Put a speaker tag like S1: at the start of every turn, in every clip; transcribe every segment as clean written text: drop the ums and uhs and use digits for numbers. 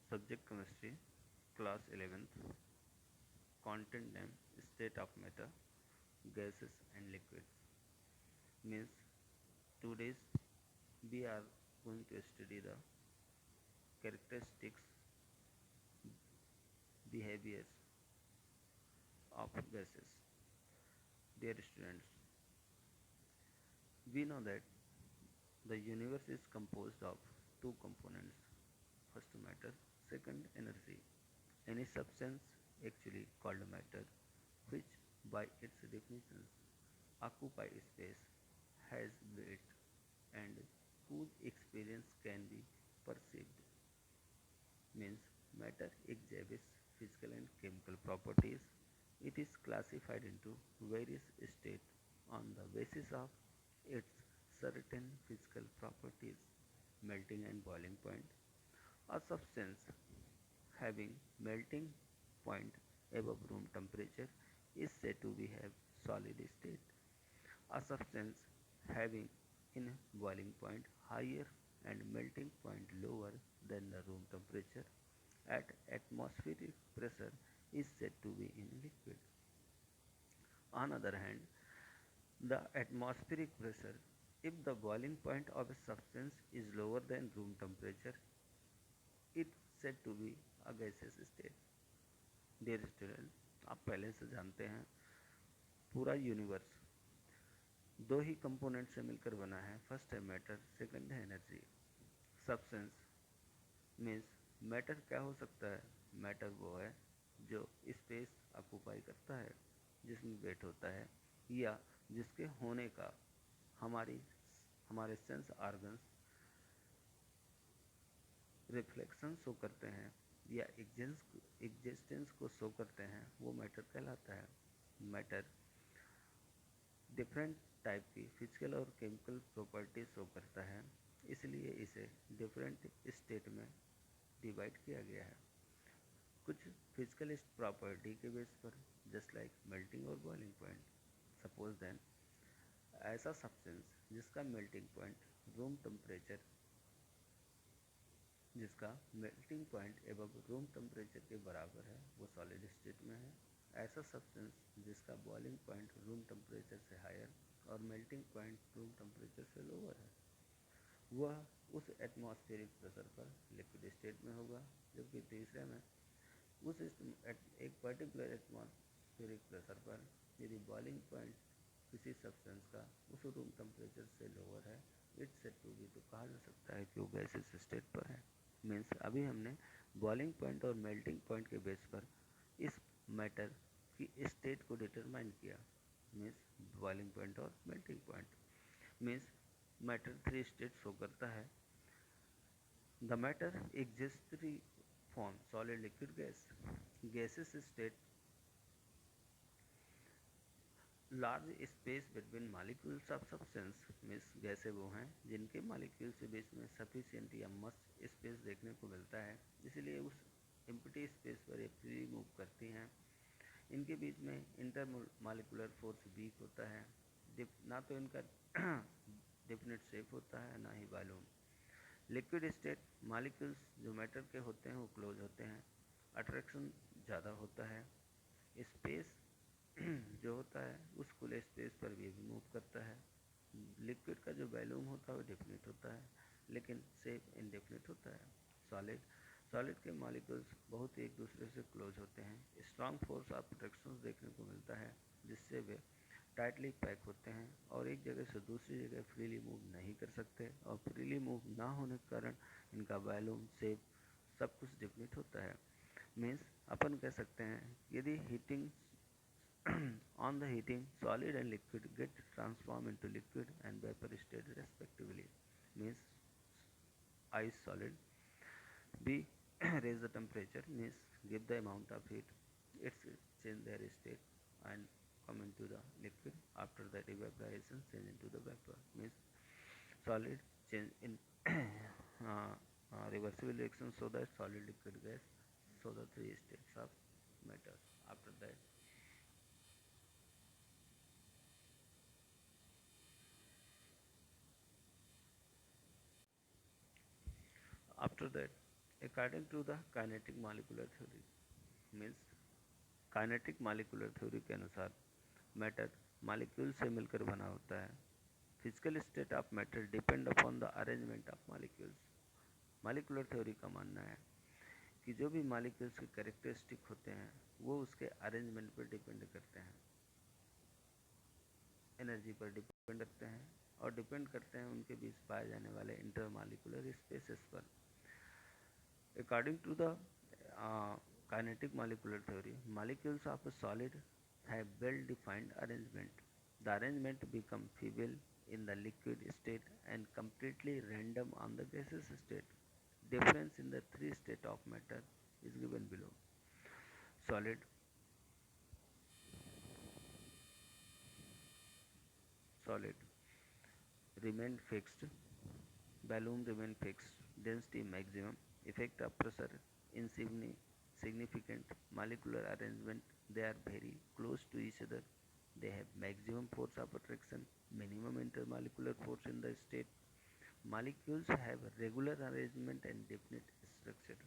S1: Subject chemistry, class 11th, content name, state of matter, gases and liquids. Means today's we are going to study the characteristics, behaviors of gases. Dear students, we know that the universe is composed of two components. First matter, second energy. Any substance actually called matter, which by its definitions occupy space, has weight, and whose experience can be perceived, means matter exhibits physical and chemical properties. It is classified into various states on the basis of its certain physical properties, melting and boiling point. A substance having melting point above room temperature is said to be have solid state. A substance having in boiling point higher and melting point lower than the room temperature at atmospheric pressure is said to be in liquid. On other hand, the atmospheric pressure, if the boiling point of a substance is lower than room temperature, it said to be a gaseous state. Dear student, आप पहले से जानते हैं पूरा universe दो ही component से मिलकर बना है. फर्स्ट है मैटर, सेकंड है एनर्जी. सब्सटेंस मीन्स मैटर क्या हो सकता है? मैटर वो है जो स्पेस ऑक्यूपाई करता है, जिसमें वेट होता है, या जिसके होने का हमारी हमारे सेंस ऑर्गन्स रिफ्लेक्शन शो करते हैं या एग्जिस्टेंस को शो करते हैं, वो मैटर कहलाता है. मैटर डिफरेंट टाइप की फिजिकल और केमिकल प्रॉपर्टी शो करता है, इसलिए इसे डिफरेंट स्टेट में डिवाइड किया गया है. कुछ फिजिकल प्रॉपर्टी के बेस पर, जस्ट लाइक मेल्टिंग और बॉइलिंग पॉइंट. सपोज देन ऐसा सब्सटेंस जिसका मेल्टिंग पॉइंट रूम टेम्परेचर जिसका melting point above room temperature के बराबर है, वो सॉलिड स्टेट में है. ऐसा सब्सटेंस जिसका बॉइलिंग पॉइंट रूम टेम्परेचर से हायर और मेल्टिंग पॉइंट रूम टेम्परेचर से लोअर है, वह उस एटमॉस्फेरिक प्रेशर पर लिक्विड स्टेट में होगा. जबकि तीसरे में उस एक पर्टिकुलर एटमॉस्फेरिक प्रेशर पर यदि बॉइलिंग पॉइंट किसी सब्सटेंस का उस रूम टेम्परेचर से लोअर है, इट्स सेड टू बी, तो कहा जा सकता है कि वो गैसेस स्टेट पर है. मीन्स अभी हमने बॉइलिंग पॉइंट और मेल्टिंग पॉइंट के बेस पर इस मैटर की स्टेट को डिटरमाइन किया. मीन्स बॉइलिंग पॉइंट और melting point. Means matter three state show करता है. The matter exist three form: solid, liquid, gas. Gases state large space between molecules of substance. Means गैसें वो हैं जिनके मालिक्यूल्स के बीच में सफिशिएंट या मस्ट स्पेस देखने को मिलता है, इसलिए उस एम्प्टी स्पेस पर ये फ्री मूव करती हैं. इनके बीच में इंटर मालिकुलर फोर्स वीक होता है. ना तो इनका डेफिनेट शेप होता है, ना ही वॉल्यूम. लिक्विड स्टेट मालिक्यूल्स जो मैटर के होते हैं वो क्लोज होते हैं, अट्रैक्शन ज़्यादा होता है. स्पेस जो होता है उस खुले स्पेस पर भी मूव करता है. लिक्विड का जो वॉल्यूम होता है वो डेफिनेट होता है, लेकिन शेप इनडेफिनेट होता है. सॉलिड सॉलिड के मॉलिक्यूल्स बहुत एक दूसरे से क्लोज होते हैं. स्ट्रॉन्ग फोर्स ऑफ अट्रैक्शन देखने को मिलता है, जिससे वे टाइटली पैक होते हैं और एक जगह से दूसरी जगह फ्रीली मूव नहीं कर सकते. और फ्रीली मूव ना होने के कारण इनका वॉल्यूम, शेप सब कुछ डेफिनेट होता है. मीन्स अपन कह सकते हैं यदि heating on the heating, solid and liquid get transformed into liquid and vapor state respectively. Means ice solid. B raise the temperature, means give the amount of heat, it's change their state and come into the liquid. After that evaporation change into the vapor. Means solid change in reversible reaction, so that solid, liquid, gas, so the three states of matter. After that After that, According to the kinetic molecular theory, means kinetic molecular theory के अनुसार matter molecule से मिलकर बना होता है. Physical state of matter depend upon the arrangement of molecules. Molecular theory का मानना है कि जो भी मॉलिक्यूल्स के कैरेक्टरिस्टिक होते हैं वो उसके अरेंजमेंट पर डिपेंड करते हैं, एनर्जी पर डिपेंड करते हैं और डिपेंड करते हैं उनके बीच पाए जाने वाले इंटरमॉलिक्यूलर स्पेसेस पर. According to the kinetic molecular theory, molecules of a solid have well-defined arrangement. The arrangement become feeble in the liquid state and completely random on the gaseous state. Difference in the three states of matter is given below. Solid, solid remain fixed, volume remain fixed, density maximum, effect of pressure insignificant, molecular arrangement they are very close to each other, they have maximum force of attraction, minimum intermolecular force in the state, molecules have regular arrangement and definite structure.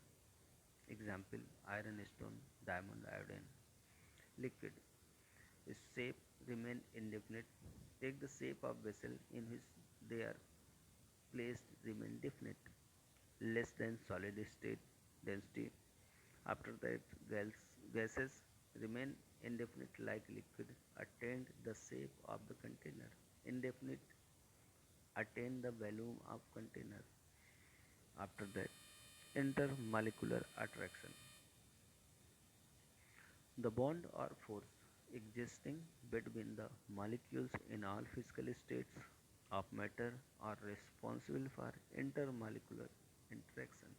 S1: Example: iron stone, diamond, iodine. Liquid, its shape remain indefinite, take the shape of vessel in which they are placed remain definite, less than solid state density. After that, gases remain indefinite like liquid, attained the shape of the container. Indefinite, attain the volume of container. After that, intermolecular attraction. The bond or force existing between the molecules in all physical states of matter are responsible for intermolecular interaction.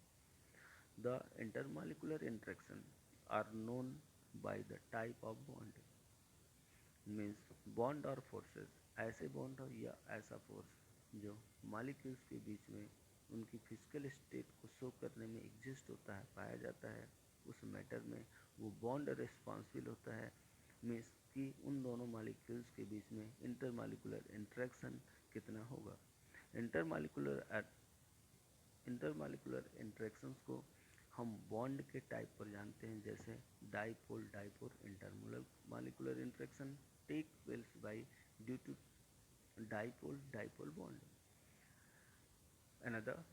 S1: The intermolecular interaction are known by the type of bond. Means bond और forces ऐसे bond हो या ऐसा force जो molecules के बीच में उनकी फिजिकल स्टेट को शो करने में एग्जिस्ट होता है, पाया जाता है, उस मैटर में वो बॉन्ड रिस्पॉन्सिबल होता है. मीन्स कि उन दोनों मॉलिक्यूल्स के बीच में इंटरमॉलिक्यूलर इंट्रैक्शन कितना होगा. इंटरमॉलिक्यूलर इंटरमॉलिक्यूलर इंट्रैक्शंस को हम बॉन्ड के टाइप पर जानते हैं, जैसे dipole dipole intermolecular interaction take place by due to dipole dipole bond. Another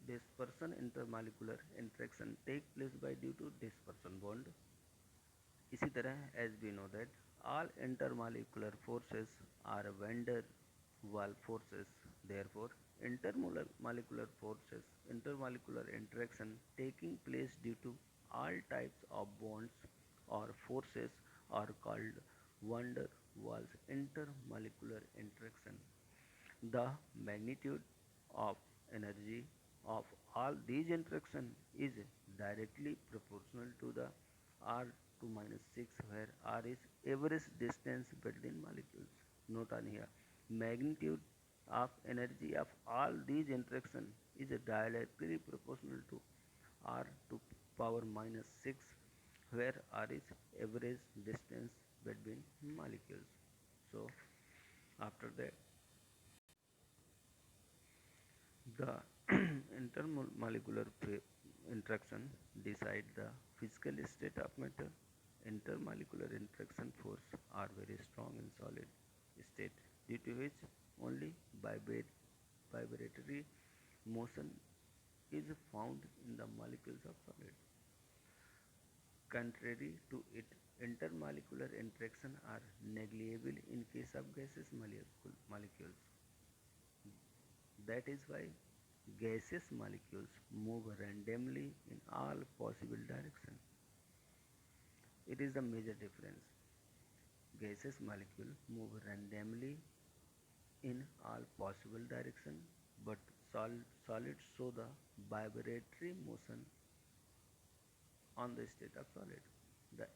S1: dispersion intermolecular interaction take place by due to dispersion bond. इसी तरह as we know that all intermolecular forces are van der Waal forces. Therefore, intermolecular forces, intermolecular interaction taking place due to all types of bonds or forces are called van der Waals intermolecular interaction. The magnitude of energy of all these interactions is directly proportional to the r2 minus 6, where r is average distance between molecules. Note on here, magnitude of energy of all these interactions is directly proportional to r to power minus 6, where r is average distance between molecules. So after that, the intermolecular interaction decide the physical state of matter. Intermolecular interaction force are very strong in solid state, due to which only vibratory motion is found in the molecules of solid. Contrary to it, intermolecular interaction are negligible in case of gaseous molecules. That is why gaseous molecules move randomly in all possible directions. It is the major difference. Gaseous molecules move randomly in all possible directions, but solids show the vibratory motion on the state of solid. The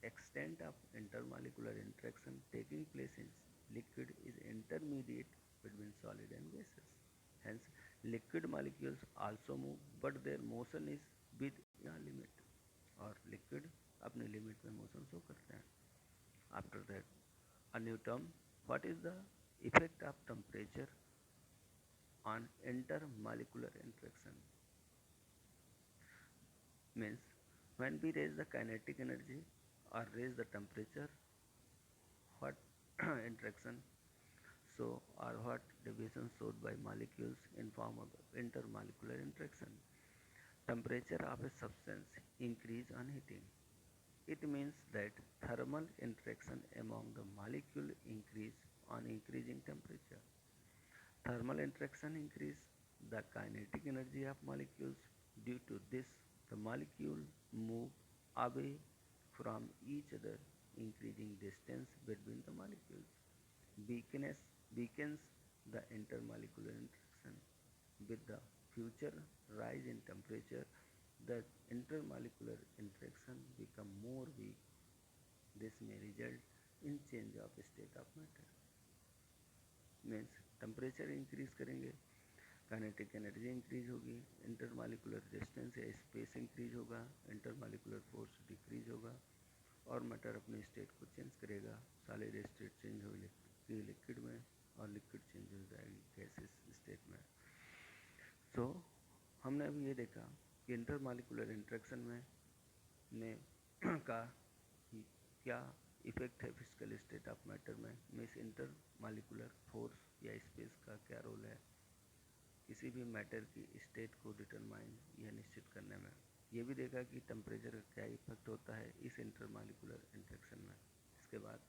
S1: extent of intermolecular interaction taking place in liquid is intermediate between solid and gases. Hence, liquid molecules also move, but their motion is within a limit. और liquid अपने limit में motion show करते हैं. After that, a new term, what is the effect of temperature on intermolecular interaction? Means when we raise the kinetic energy or raise the temperature, what interaction so or what deviation showed by molecules in form of intermolecular interaction. Temperature of a substance increase on heating. It means that thermal interaction among the molecule increase on increasing temperature. Thermal interaction increase the kinetic energy of molecules. Due to this, the molecule move away from each other, increasing distance between the molecules. Weakness weakens the intermolecular interaction. With the future rise in temperature, the intermolecular interaction become more weak. This may result in change of state of matter. Means temperature increase करेंगे, kinetic energy increase होगी, intermolecular distance या space increase होगा, intermolecular force decrease होगा और matter अपने state को change करेगा. Solid state change होगी लिक्विड में और लिक्विड चेंज हो जाएगी गैसेस स्टेट में. तो हमने अभी ये देखा कि इंटरमालिकुलर इंट्रैक्शन में का क्या इफेक्ट है फिजिकल स्टेट ऑफ मैटर में. मीन्स इंटर मालिकुलर फोर्स या स्पेस का क्या रोल है किसी भी मैटर की स्टेट को डिटरमाइन या निश्चित करने में. ये भी देखा कि टेम्परेचर का क्या इफेक्ट होता है इस इंटरमालिकुलर इंट्रैक्शन में. इसके बाद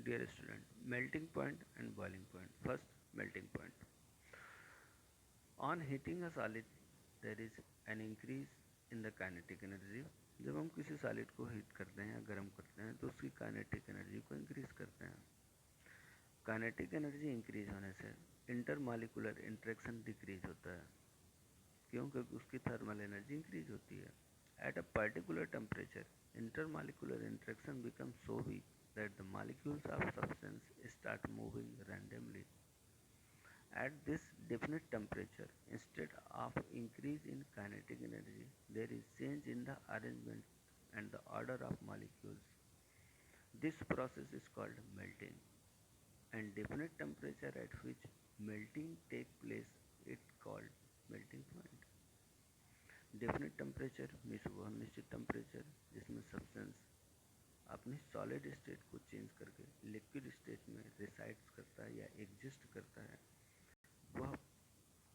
S1: dear student, melting point and boiling point. First, melting point. On heating a solid there is an increase in the kinetic energy. जब हम किसी सॉलिड को हीट करते हैं या गर्म करते हैं तो उसकी काइनेटिक एनर्जी को इंक्रीज करते हैं. काइनेटिक एनर्जी इंक्रीज होने से इंटरमॉलिक्यूलर इंट्रैक्शन डिक्रीज होता है. क्यों? क्योंकि उसकी थर्मल एनर्जी इंक्रीज होती है. At a particular temperature intermolecular interaction become so weak that the molecules of substance start moving randomly. At this definite temperature, instead of increase in kinetic energy, there is change in the arrangement and the order of molecules. This process is called melting, and definite temperature at which melting take place it called melting point. Definite temperature means वह निश्चित temperature जिसमें substance अपनी solid state को change करके liquid state में resides करता है या एग्जिस्ट करता है, वह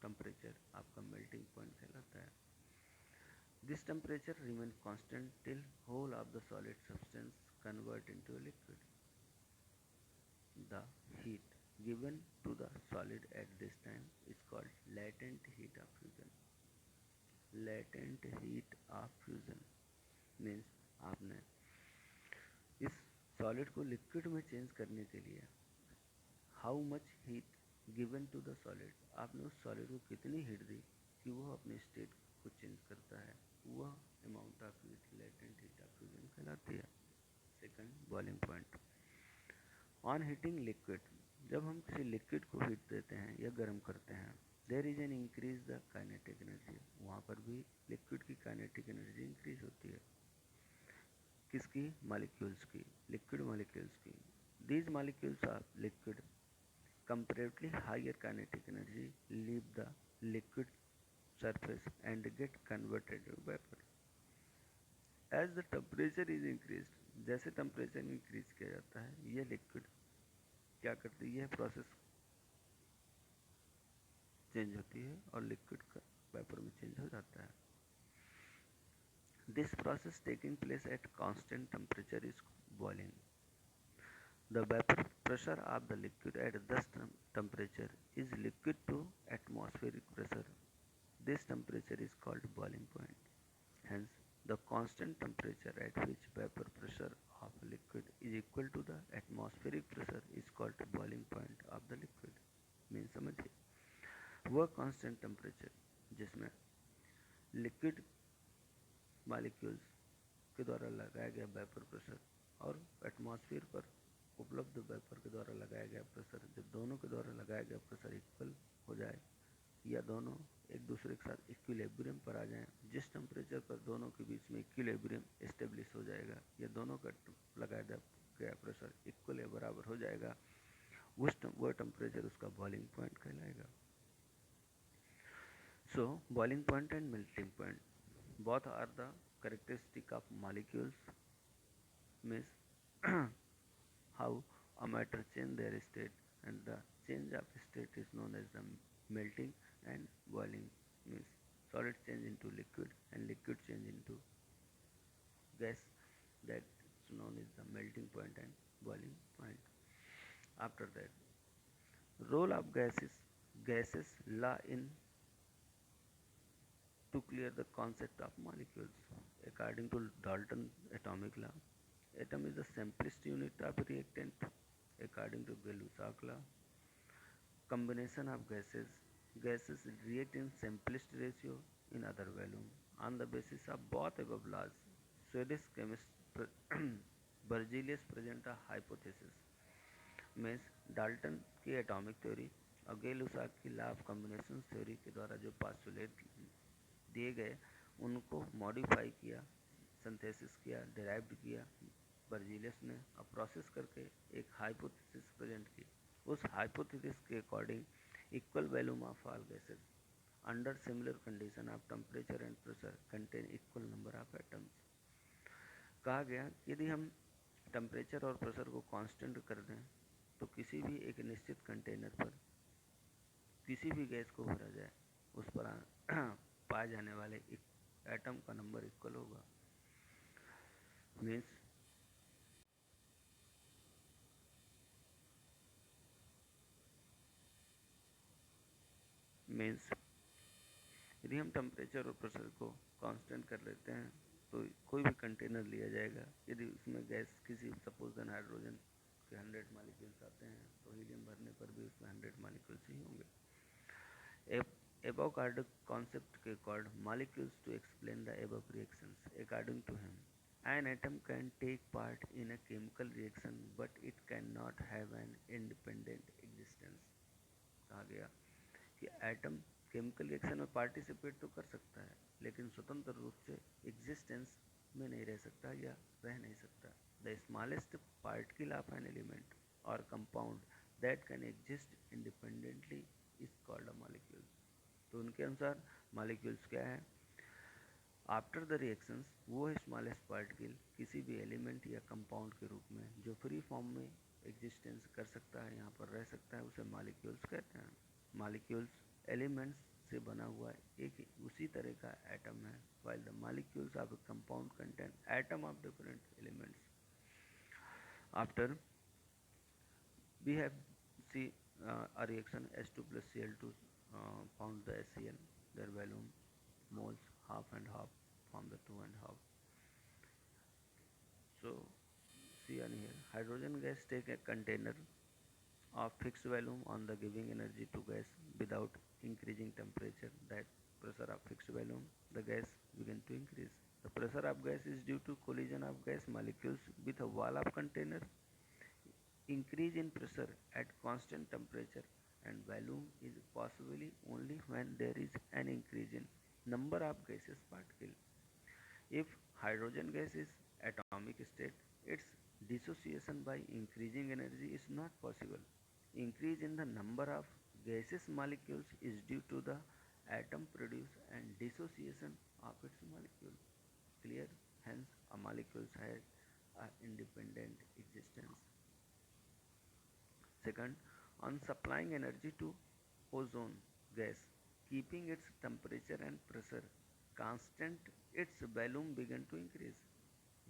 S1: टेम्परेचर आपका मेल्टिंग पॉइंट कहलाता है. This temperature remain constant till whole of the solid substance convert into a liquid. The heat given to the solid at this time is called latent heat of fusion. Latent heat of fusion means आपने इस solid को liquid में change करने के लिए how much heat given to the solid, आपने उस solid को कितनी हीट दी कि वह अपने स्टेट को चेंज करता है, वह amount of heat latent heat of fusion कहलाती है. Second, boiling point. On heating liquid, जब हम किसी लिक्विड को हीट देते हैं या गर्म करते हैं, there is an increase the kinetic energy. वहाँ पर भी लिक्विड की काइनेटिक एनर्जी इंक्रीज होती है. किसकी? मॉलिक्यूल्स की, लिक्विड मॉलिक्यूल्स की. These molecules are liquid comparatively higher kinetic energy leave the liquid surface and get converted to vapor. As the temperature is increased, जैसे टेम्परेचर इंक्रीज किया जाता है ये लिक्विड क्या करती है, प्रोसेस चेंज होती है और लिक्विड का वेपर में चेंज हो जाता है. This process taking place at constant temperature is boiling. The vapor pressure of the liquid at this temperature is liquid to atmospheric pressure. This temperature is called boiling point. Hence, the constant temperature at which vapor pressure of liquid is equal to the atmospheric pressure is called boiling point of the liquid. Means समझिए, वह constant temperature जिसमें liquid molecules के द्वारा लगाया गया vapour pressure और atmosphere पर उपलब्ध वेपर के द्वारा लगाया गया प्रेशर, जब दोनों के द्वारा लगाया गया प्रेशर इक्वल हो जाए या दोनों एक दूसरे के साथ इक्विलिब्रियम पर आ जाएं, जिस टेम्परेचर पर दोनों के बीच में इक्विलिब्रियम एस्टेब्लिश हो जाएगा या दोनों का लगाया गया प्रेशर इक्वल या बराबर हो जाएगा, वह टेम्परेचर उसका बॉइलिंग पॉइंट कहलाएगा. So, boiling point and melting point both are the characteristic of molecules, means how a matter change their state, and the change of state is known as the melting, and boiling means solid change into liquid and liquid change into gas, that's known as the melting point and boiling point. After that, role of gases law in to clear the concept of molecules. According to Dalton atomic law, atom is the simplest unit of reactant. According to Gay-Lussac law, combination of gases react in simplest ratio in other volume. On the basis of both above laws, Swedish chemist Berzelius present a hypothesis, means Dalton की atomic theory और गे लुसाक की law of combination theory के द्वारा जो postulate दिए गए उनको modify किया, सिंथेसिस किया, डिराइव्ड किया बर्जीलियस ने, और प्रोसेस करके एक हाइपोथेसिस प्रेजेंट की। उस हाइपोथेसिस के according equal volume of all gases under similar condition of temperature and pressure contain equal number of atoms. कहा गया यदि हम टेम्परेचर और प्रेशर को कांस्टेंट कर दें तो किसी भी एक निश्चित कंटेनर पर किसी भी गैस को भरा जाए उस पर पाए जाने वाले एटम का नंबर इक्वल होगा। मीन्स मीन्स यदि हम टेम्परेचर और प्रेशर को कांस्टेंट कर लेते हैं तो कोई भी कंटेनर लिया जाएगा, यदि उसमें गैस किसी सपोज देन हाइड्रोजन के 100 मालिक्यूल्स आते हैं तो हीलियम भरने पर भी उसमें 100 मालिक्यूल्स ही होंगे। Avogadro concept called molecules to explain the above reactions. According to him, an atom can take part in a chemical reaction but it cannot have an independent existence. कहा गया कि एटम केमिकल रिएक्शन में participate तो कर सकता है लेकिन स्वतंत्र रूप से एग्जिस्टेंस में नहीं रह सकता या रह नहीं सकता। The smallest particle of an element और compound that can exist independently is called a molecule. तो उनके अनुसार मॉलिक्यूल्स क्या है? आफ्टर द रिएक्शंस वो है स्मॉलेस्ट पार्टिकल किसी भी एलिमेंट या कंपाउंड के रूप में जो फ्री फॉर्म में एग्जिस्टेंस कर सकता है, यहाँ पर रह सकता है, उसे मॉलिक्यूल्स कहते हैं। मॉलिक्यूल्स एलिमेंट्स से बना हुआ एक उसी तरह का एटम है, while the molecules of a compound contain atom of different elements. After we have see a reaction H2 plus Cl2 found the HCl, their volume moles half and half from the two and half. So see on here, hydrogen gas take a container of fixed volume on the giving energy to gas without increasing temperature, that pressure of fixed volume, the gas begin to increase. The pressure of gas is due to collision of gas molecules with a wall of container. Increase in pressure at constant temperature and volume is possibly only when there is an increase in number of gaseous particles. If hydrogen gas is atomic state, its dissociation by increasing energy is not possible. Increase in the number of gaseous molecules is due to the atom produce and dissociation of its molecule. Clear? Hence, a molecules has an independent existence. Second, on supplying energy to ozone gas, keeping its temperature and pressure constant, its volume began to increase.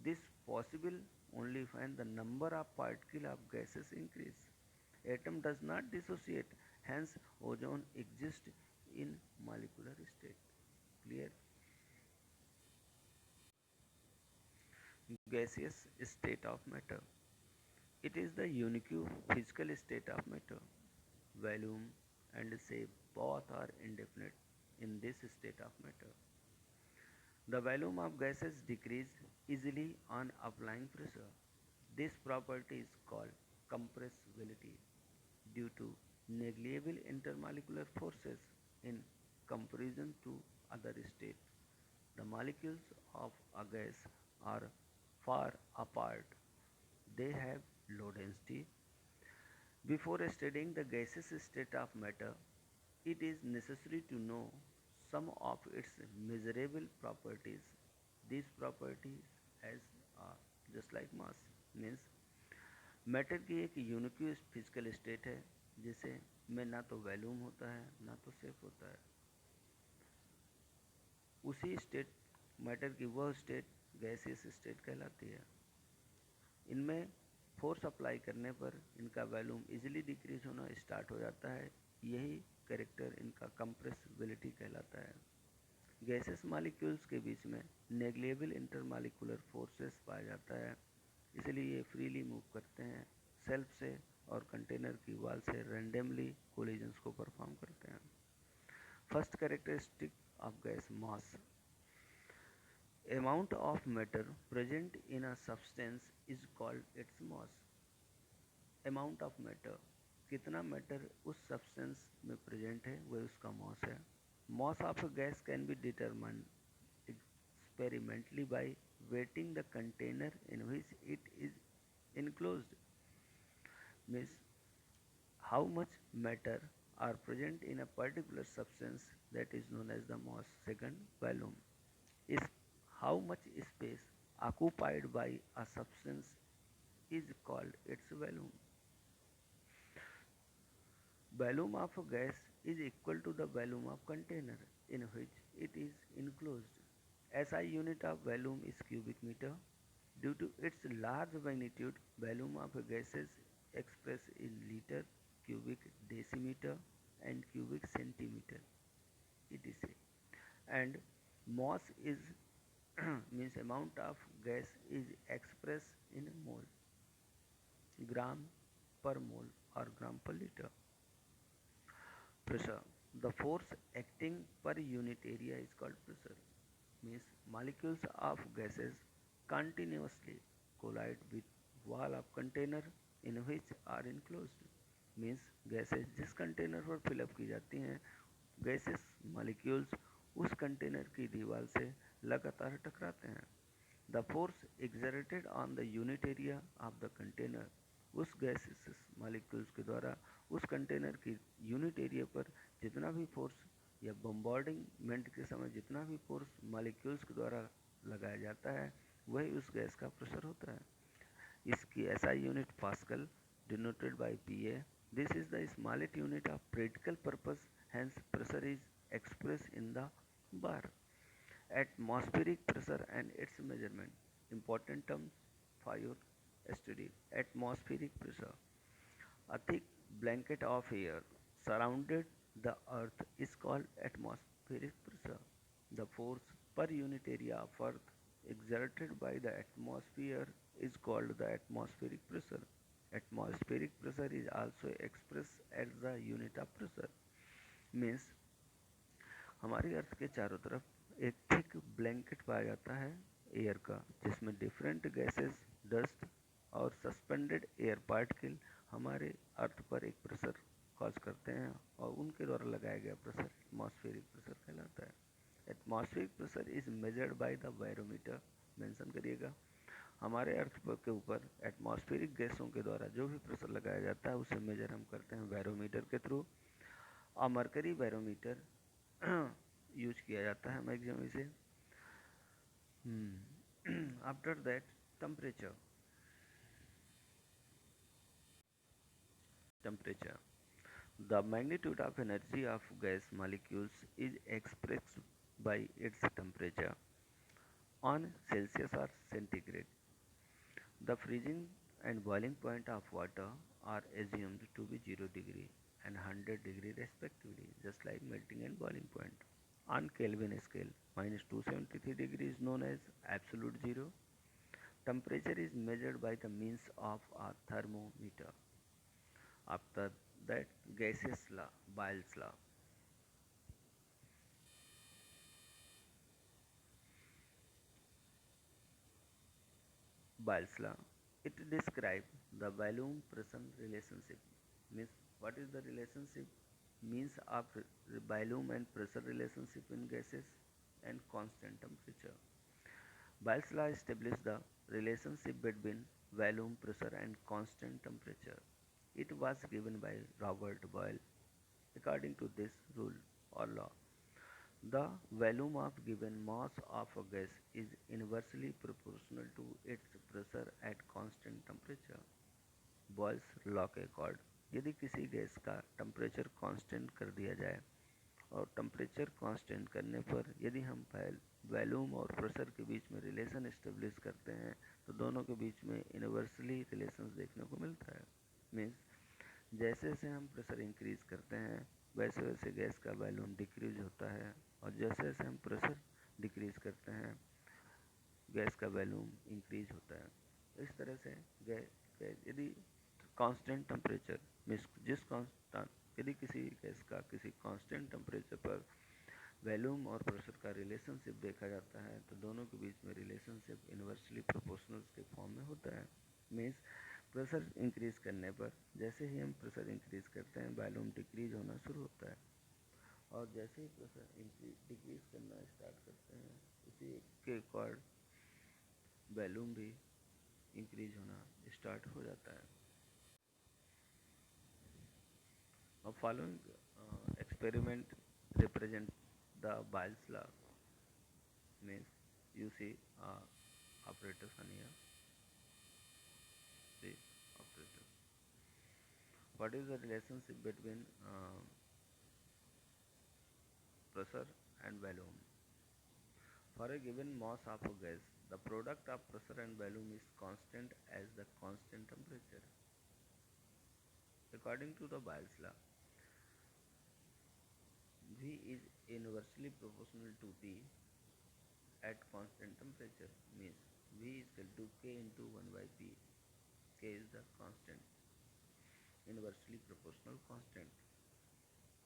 S1: This possible only when the number of particles of gases increase. Atom does not dissociate, hence ozone exists in molecular state. Clear? Gaseous state of matter. It is the unique physical state of matter. Volume and shape both are indefinite in this state of matter. The volume of gases decrease easily on applying pressure. This property is called compressibility due to negligible intermolecular forces in comparison to other states. The molecules of a gas are far apart. They have low density. Before studying the gaseous state of matter, it is necessary to know some of its measurable properties. These properties as are just like mass means matter की एक unique physical state है जिसे में ना तो volume होता है ना तो सेफ होता है। उसी स्टेट मैटर की वह स्टेट गैसियस स्टेट कहलाती है। इनमें फोर्स अप्लाई करने पर इनका वैल्यूम इजीली डिक्रीज होना स्टार्ट हो जाता है। यही कैरेक्टर इनका कंप्रेसिबिलिटी कहलाता है। गैसेस मालिक्यूल्स के बीच में नेग्लिजिबल इंटरमालिकुलर फोर्सेस पाया जाता है, इसलिए ये फ्रीली मूव करते हैं सेल्फ से और कंटेनर की वॉल से रैंडमली कोलिजन्स को परफॉर्म करते हैं। First characteristic of gas mass. Amount of matter present in a substance is called its mass. Amount of matter, कितना मैटर उस सब्सटेंस में प्रेजेंट है वह उसका मास है। Mass of a gas can be determined experimentally by weighting the container in which it is enclosed. Means how much matter are present in a particular substance, that is known as the mass. Second, volume is how much space occupied by a substance is called its volume. Volume of a gas is equal to the volume of container in which it is enclosed. SI unit of volume is cubic meter. Due to its large magnitude, volume of a gas is expressed in liter, cubic decimeter, and cubic centimeter, etc. And mass is means amount of gas is expressed in mole, gram per mole or gram per liter. Pressure. The force acting per unit area is called pressure. Means molecules of gases continuously collide with wall of container in which are enclosed. Means gases जिस container पर fill up की जाती हैं, gases molecules उस container की दीवार से लगातार टकराते हैं। The force exerted on the unit area of the container, उस गैसेस मॉलिक्यूल्स के द्वारा उस कंटेनर की यूनिट एरिया पर जितना भी फोर्स या बम्बार्डिंगमेंट के समय जितना भी फोर्स मॉलिक्यूल्स के द्वारा लगाया जाता है वही उस गैस का प्रेशर होता है। इसकी SI unit pascal denoted by PA. This is the smallest unit of practical purpose, hence pressure is express in the bar. Atmospheric pressure and its measurement. Important terms for your study. Atmospheric pressure. A thick blanket of air surrounded the earth is called atmospheric pressure. The force per unit area of earth exerted by the atmosphere is called the atmospheric pressure. Atmospheric pressure is also expressed as the unit of pressure. Means हमारी अर्थ के चारों तरफ एक thick blanket पाया जाता है air का, जिसमें डिफरेंट गैसेस, डस्ट और सस्पेंडेड एयर पार्टिकल हमारे अर्थ पर एक प्रेशर कॉज करते हैं और उनके द्वारा लगाया गया प्रेशर एटमॉस्फेरिक प्रेशर कहलाता है। Atmospheric pressure is measured by the barometer. Mention करिएगा, हमारे अर्थ के ऊपर एटमॉस्फेरिक गैसों के द्वारा जो भी प्रेशर लगाया जाता है उसे मेजर हम करते हैं बैरोमीटर के थ्रू। और मरकरी बैरोमीटर यूज किया जाता है मैक्सिमम इसे। After that temperature the magnitude of energy of gas molecules is expressed by its temperature on Celsius और centigrade. The freezing and boiling point of water are assumed to be 0 degree and 100 degree respectively, just like melting and boiling point. On Kelvin scale, minus 273 degree is known as absolute zero. Temperature is measured by the means of a thermometer. After that, gaseous law, Boyle's law. Boyle's law. It describes the volume pressure relationship. Means what is the relationship? Means of volume and pressure relationship in gases and constant temperature. Boyle's law established the relationship between volume, pressure and constant temperature. It was given by Robert Boyle. According to this rule or law, The volume of given mass of a gas is inversely proportional to its pressure at constant temperature. Boyle's law के accord यदि किसी gas का temperature constant कर दिया जाए और temperature constant करने पर यदि हम वॉल्यूम और प्रेशर के बीच में रिलेशन इस्टेब्लिश करते हैं तो दोनों के बीच में इन्वर्सली रिलेशंस देखने को मिलता है। मीन्स जैसे जैसे हम प्रेशर इंक्रीज करते हैं वैसे वैसे गैस का वॉल्यूम डिक्रीज होता है और जैसे जैसे हम प्रेशर डिक्रीज करते हैं गैस का वॉल्यूम इंक्रीज होता है। इस तरह से यदि कांस्टेंट टेम्परेचर मीन्स यदि किसी गैस का किसी कांस्टेंट टेम्परेचर पर वॉल्यूम और प्रेशर का रिलेशनशिप देखा जाता है तो दोनों के बीच में रिलेशनशिप इन्वर्सली प्रोपोर्शनल के फॉर्म में होता है। मीन्स प्रेशर इंक्रीज करने पर जैसे ही हम प्रेशर इंक्रीज करते हैं वॉल्यूम डिक्रीज होना शुरू होता है और जैसे ही प्रेशर डिक्रीज करना स्टार्ट करते हैं उसी के अकॉर्ड वॉल्यूम भी इंक्रीज होना स्टार्ट हो जाता है। अब following experiment represent the Boyle's law. Means you see operators on here. See operators. What is the relationship between pressure and volume? For a given mass of a gas, the product of pressure and volume is constant as the constant temperature. According to the Boyle's law, V is inversely proportional to T at constant temperature. Means V is equal to K into 1 by P. K is the constant, inversely proportional constant.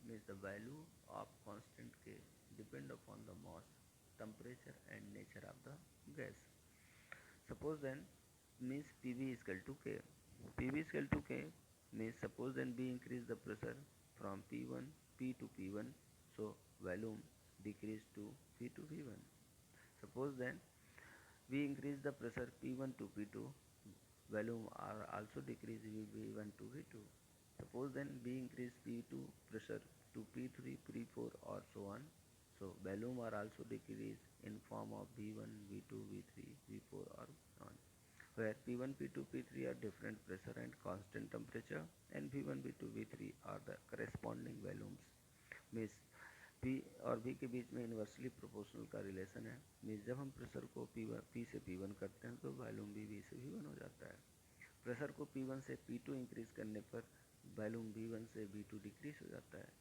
S1: Means the value of constant K depend upon the mass, temperature and nature of the gas. Suppose then means PV is equal to K. PV is equal to K means suppose then we increase the pressure from P1 P to P1, so volume decrease to P to P1. Suppose then we increase the pressure P1 to P2, volume are also decrease V1 to V2. Suppose then we increase P2 pressure to P3, P4 or so on. So volume are also decrease in form of V1, V2, V3, V4 or on. Where P1, P2, P3 are different pressure and constant temperature and V1, V2, V3 are the corresponding volumes. Means P और V के बीच में inversely proportional का relation है। Means जब हम pressure को P से P1 करते हैं तो वॉल्यूम भी V से V1 हो जाता है। प्रेशर को P1 से P2 इंक्रीज करने पर वॉल्यूम V1 से V2 डिक्रीज हो जाता है।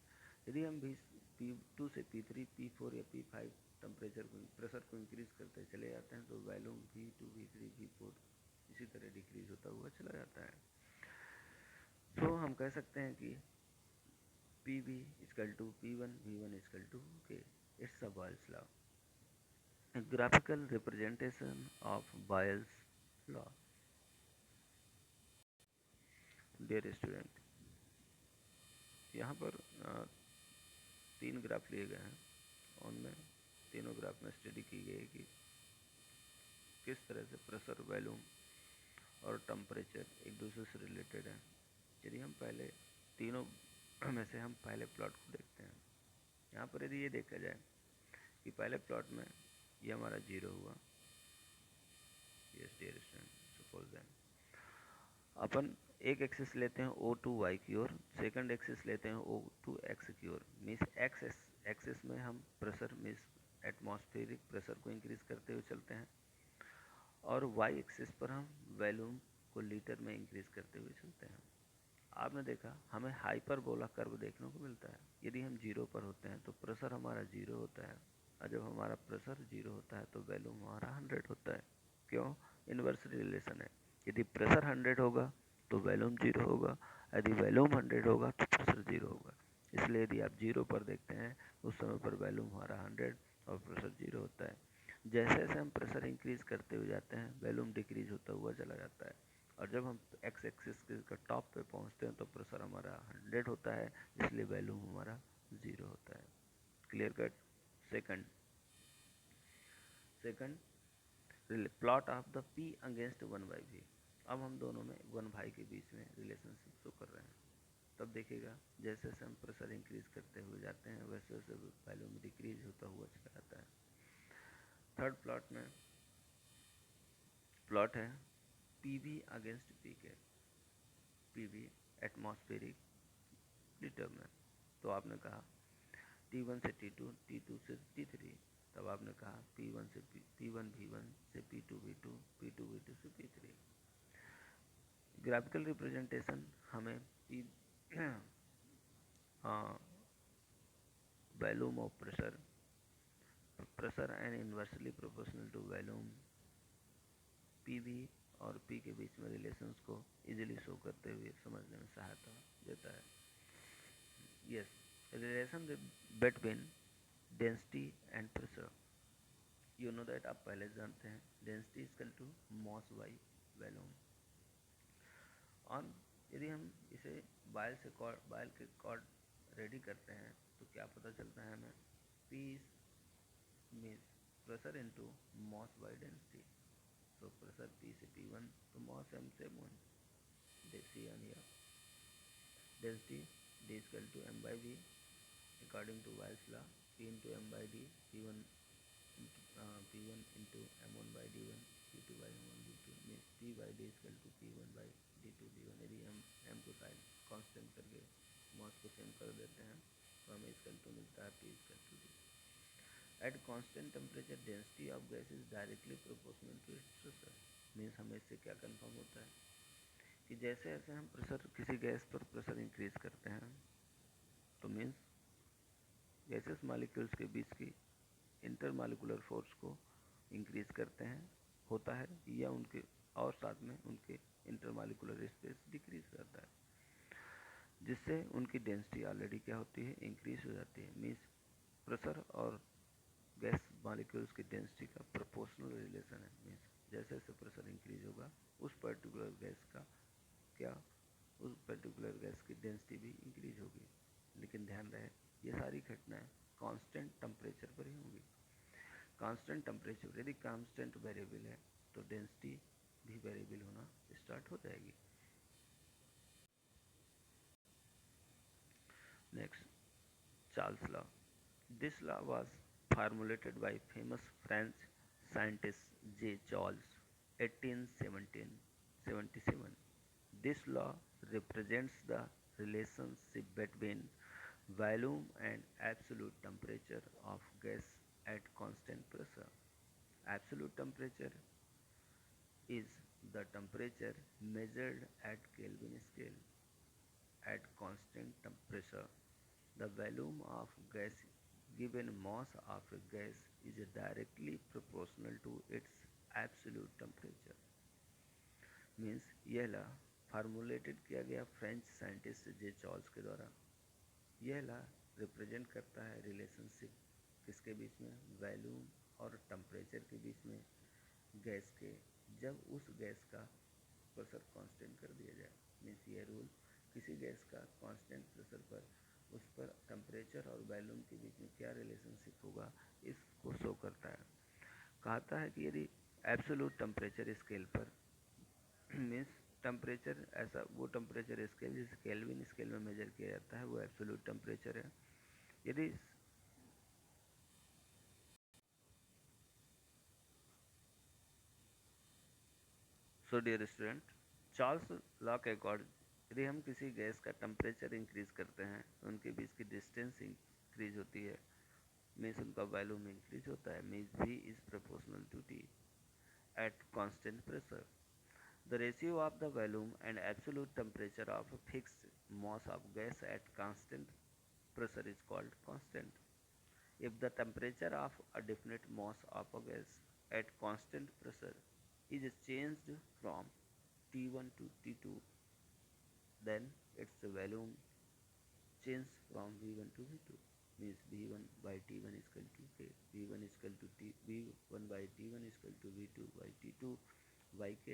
S1: यदि हम P2 से P3, P4 या P5 प्रेशर को इंक्रीज करते चले जाते हैं तो वॉल्यूम V2, V3, V4 इसी तरह डिक्रीज होता हुआ चला जाता है। तो हम कह सकते हैं कि PV is equal to P1, V1 is equal to K. It's a Boyle's law. A graphical representation of Boyle's law. Dear student, यहाँ पर 3 ग्राफ लिए गए हैं। उनमें तीनों ग्राफ में स्टडी की गई है कि किस तरह से प्रेशर, वॉल्यूम और टेम्परेचर एक दूसरे से रिलेटेड है। यदि हम पहले तीनों में से हम पहले प्लॉट को देखते हैं। यहाँ पर यदि ये देखा जाए कि पहले प्लॉट में ये हमारा 0 हुआ, yes dear student, suppose that अपन एक एक्सिस लेते हैं O2y की ओर, सेकंड एक्सिस लेते हैं O2x की ओर। मीन्स एक्स एक्सिस में हम प्रेशर मीन्स एटमॉस्फेरिक प्रेशर को इंक्रीज करते हुए चलते हैं और y एक्सिस पर हम वॉल्यूम को लीटर में इंक्रीज करते हुए चलते हैं। आपने देखा हमें हाइपरबोला कर्व देखने को मिलता है। यदि हम 0 पर होते हैं तो प्रेशर हमारा 0 होता है और जब हमारा प्रेशर 0 होता है तो वॉल्यूम हमारा 100 होता है। क्यों? इन्वर्स रिलेशन है। यदि प्रेशर 100 होगा तो वॉल्यूम 0 होगा, यदि वॉल्यूम 100 होगा तो प्रेशर 0 होगा। इसलिए यदि आप 0 पर देखते हैं उस समय पर वॉल्यूम हमारा 100 और प्रेशर 0 होता है। जैसे जैसे हम प्रेशर इंक्रीज करते हुए जाते हैं वॉल्यूम डिक्रीज होता हुआ चला जाता है और जब हम एक्स एक्सिस के टॉप पे पहुंचते हैं तो प्रेशर हमारा 100 होता है, इसलिए वॉल्यूम हमारा 0 होता है। Clear cut. Second plot of the P against 1/V। अब हम दोनों में 1/V के बीच में रिलेशनशिप शो कर रहे हैं। तब देखिएगा जैसे जैसे हम प्रेशर इंक्रीज करते हुए जाते हैं वैसे वैसे वैल्यूम डिक्रीज होता हुआ चला जाता है। थर्ड प्लॉट है पीवी अगेंस्ट पीके। पीवी एटमॉस्फेरिक लीटर में। तो आपने कहा T1 से T2, T2 से T3, तब आपने कहा P1 से P1 V1 से P2 V2, P2 V2 से P3। ग्राफिकल रिप्रेजेंटेशन हमें P volume of pressure and inversely proportional to volume PV और पी के बीच में रिलेशंस को इजीली शो करते हुए समझने में सहायता देता है। Yes, relation between density and pressure. You know that, आप पहले जानते हैं density equal to mass by volume. और यदि हम इसे बायल के कॉर्ड रेडी करते हैं तो क्या पता चलता है हमें, P means pressure into mass by density. तो प्रेशर P से P1 तो मॉस M से M1, that's on here. Density D equal to M by V according to Wiles law, P into M by D, P1 into M1 by D1, P2 by M1 D2 means P by D equal to P1 by D2 D1। यदि हम M को sign constant करके mass को same कर देते हैं तो हमें इक्वल टू मिलता है P equal to D। At constant temperature density of gas is directly proportional to its pressure. Means हमें इससे क्या कंफर्म होता है कि जैसे जैसे हम किसी गैस पर प्रेशर इंक्रीज करते हैं तो मीन्स गैसेस मॉलिक्यूल्स के बीच की इंटरमॉलिक्यूलर फोर्स को इंक्रीज करते हैं होता है, या उनके और साथ में उनके इंटरमॉलिक्यूलर स्पेस डिक्रीज करता है, जिससे उनकी डेंसिटी ऑलरेडी क्या होती है, इंक्रीज हो जाती है। मीन्स प्रेशर और गैस मॉलिक्यूल्स की डेंसिटी का प्रोपोर्शनल रिलेशन है। मीन्स जैसे जैसे प्रेशर इंक्रीज होगा उस पर्टिकुलर गैस का क्या उस पर्टिकुलर गैस की डेंसिटी भी इंक्रीज होगी। लेकिन ध्यान रहे ये सारी घटनाएं कांस्टेंट टेम्परेचर पर ही होंगी। कांस्टेंट टेम्परेचर यदि कांस्टेंट वेरिएबल है तो डेंसिटी भी वेरिएबल होना स्टार्ट हो जाएगी। Next, Charles law. This law was formulated by famous French scientist J. Charles, 1877। This law represents the relationship between volume and absolute temperature of gas at constant pressure. Absolute temperature is the temperature measured at Kelvin scale. At constant pressure, the volume of gas given mass of a gas is directly proportional to its absolute temperature। Means यह law formulated किया गया French scientist जे Charles के द्वारा। यह law represent करता है relationship किसके बीच में, वॉल्यूम और टेम्परेचर के बीच में गैस के, जब उस गैस का प्रेशर कांस्टेंट कर दिया जाए। मीन्स ये रूल किसी गैस का कांस्टेंट प्रेशर पर उस पर टेम्परेचर और वॉल्यूम के बीच में क्या रिलेशनशिप होगा इसको शो करता है। कहता है कि यदि एब्सोल्यूट टेम्परेचर स्केल पर मीन्स टेम्परेचर ऐसा वो टेम्परेचर स्केल जिसे केल्विन स्केल में मेजर किया जाता है वो एब्सोल्यूट टेम्परेचर है। यदि so dear student, Charles law के अकॉर्डिंग यदि हम किसी गैस का टेम्परेचर इंक्रीज करते हैं तो उनके बीच की डिस्टेंस इंक्रीज होती है। मीन्स उनका वॉल्यूम इंक्रीज होता है। Means V is proportional to T at constant pressure। The ratio of the volume and absolute temperature of a fixed mass of gas at constant pressure is called constant। If the temperature of a definite mass of a gas at constant pressure is changed from T1 to T2, then its volume changes from V1 to V2। Means V1 by T1 is equal to K, V1 is equal to V1 by T1 is equal to V2 by T2 by K।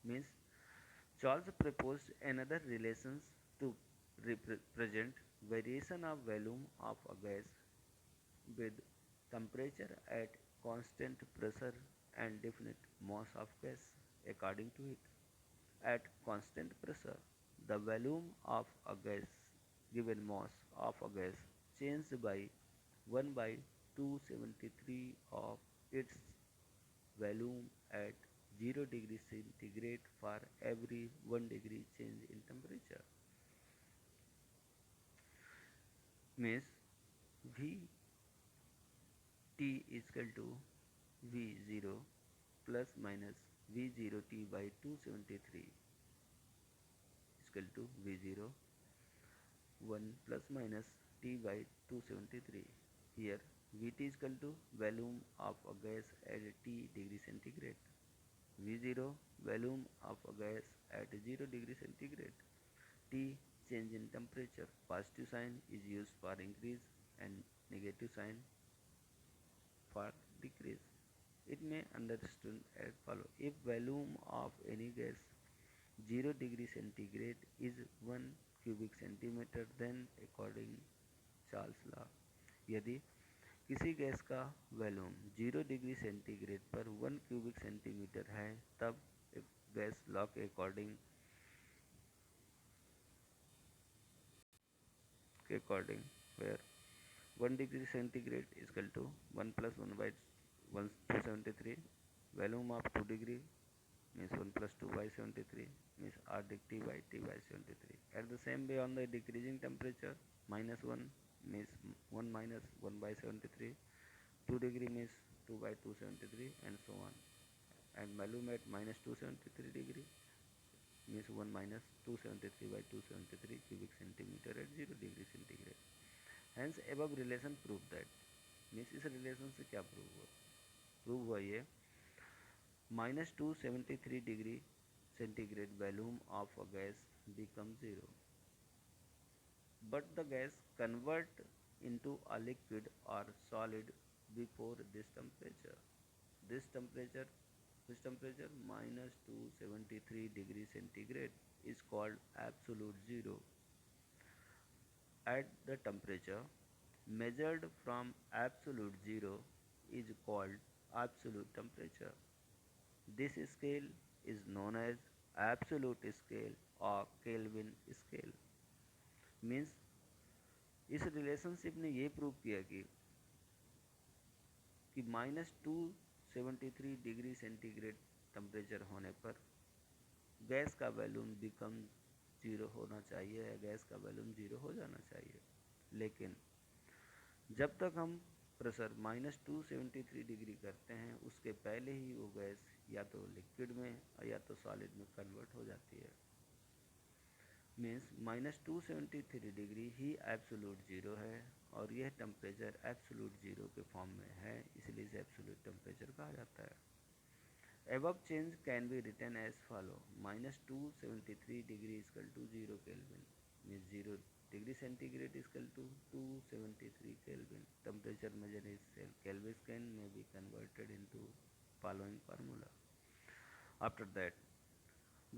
S1: Means Charles proposed another relations to represent variation of volume of a gas with temperature at constant pressure and definite mass of gas according to it। At constant pressure, the volume of a gas given mass of a gas changed by 1 by 273 of its volume at 0 degree centigrade for every 1 degree change in temperature. Means Vt is equal to V0 plus minus V0 T by 273 is equal to V0 1 plus minus T by 273. Here Vt is equal to volume of a gas at T degree centigrade. V0 volume of a gas at 0 degree centigrade. T change in temperature. Positive sign is used for increase and negative sign for decrease. It may understood as follow. If volume of any gas 0 degree centigrade is 1 cubic centimeter, then according Charles law, यदि किसी gas का volume 0 degree centigrade पर 1 cubic centimetre है, तब gas law के according where 1 degree centigrade is equal to 1 plus 1 by 273. Volume of 2 degree means 1 plus 2 by 73 means R T by 73. At the same way, on the decreasing temperature, minus 1 means 1 minus 1 by 73. 2 degree means 2 by 273 and so on. And volume at minus 273 degree means 1 minus 273 by 273 cubic centimeter at 0 degree centigrade. Hence above relation prove that. Means इस relation से क्या prove हुआ ये minus 273 degree centigrade volume of a gas becomes 0, but the gas convert into a liquid or solid before this temperature. This temperature, which temperature minus 273 degree centigrade, is called absolute zero. At the temperature measured from absolute zero is called absolute temperature. This scale is known as absolute scale or Kelvin scale. Means इस relationship ने ये prove किया कि minus 273 degree centigrade temperature होने पर gas का volume become zero होना चाहिए या गैस का वॉल्यूम जीरो हो जाना चाहिए. लेकिन जब तक हम प्रेशर माइनस 273 डिग्री करते हैं, उसके पहले ही वो गैस या तो लिक्विड में या तो सॉलिड में कन्वर्ट हो जाती है. मीन्स माइनस 273 डिग्री ही एब्सोल्यूट ज़ीरो है और यह टेम्परेचर एब्सोल्यूट ज़ीरो के फॉर्म में है, इसलिए इसे एब्सोल्यूट टेम्परेचर कहा जाता है. Above change can be written as follow: minus 273 degree is equal to 0 Kelvin, means 0 degree centigrade is equal to 273 Kelvin. Temperature measured is Kelvin scale may be converted into following formula. After that,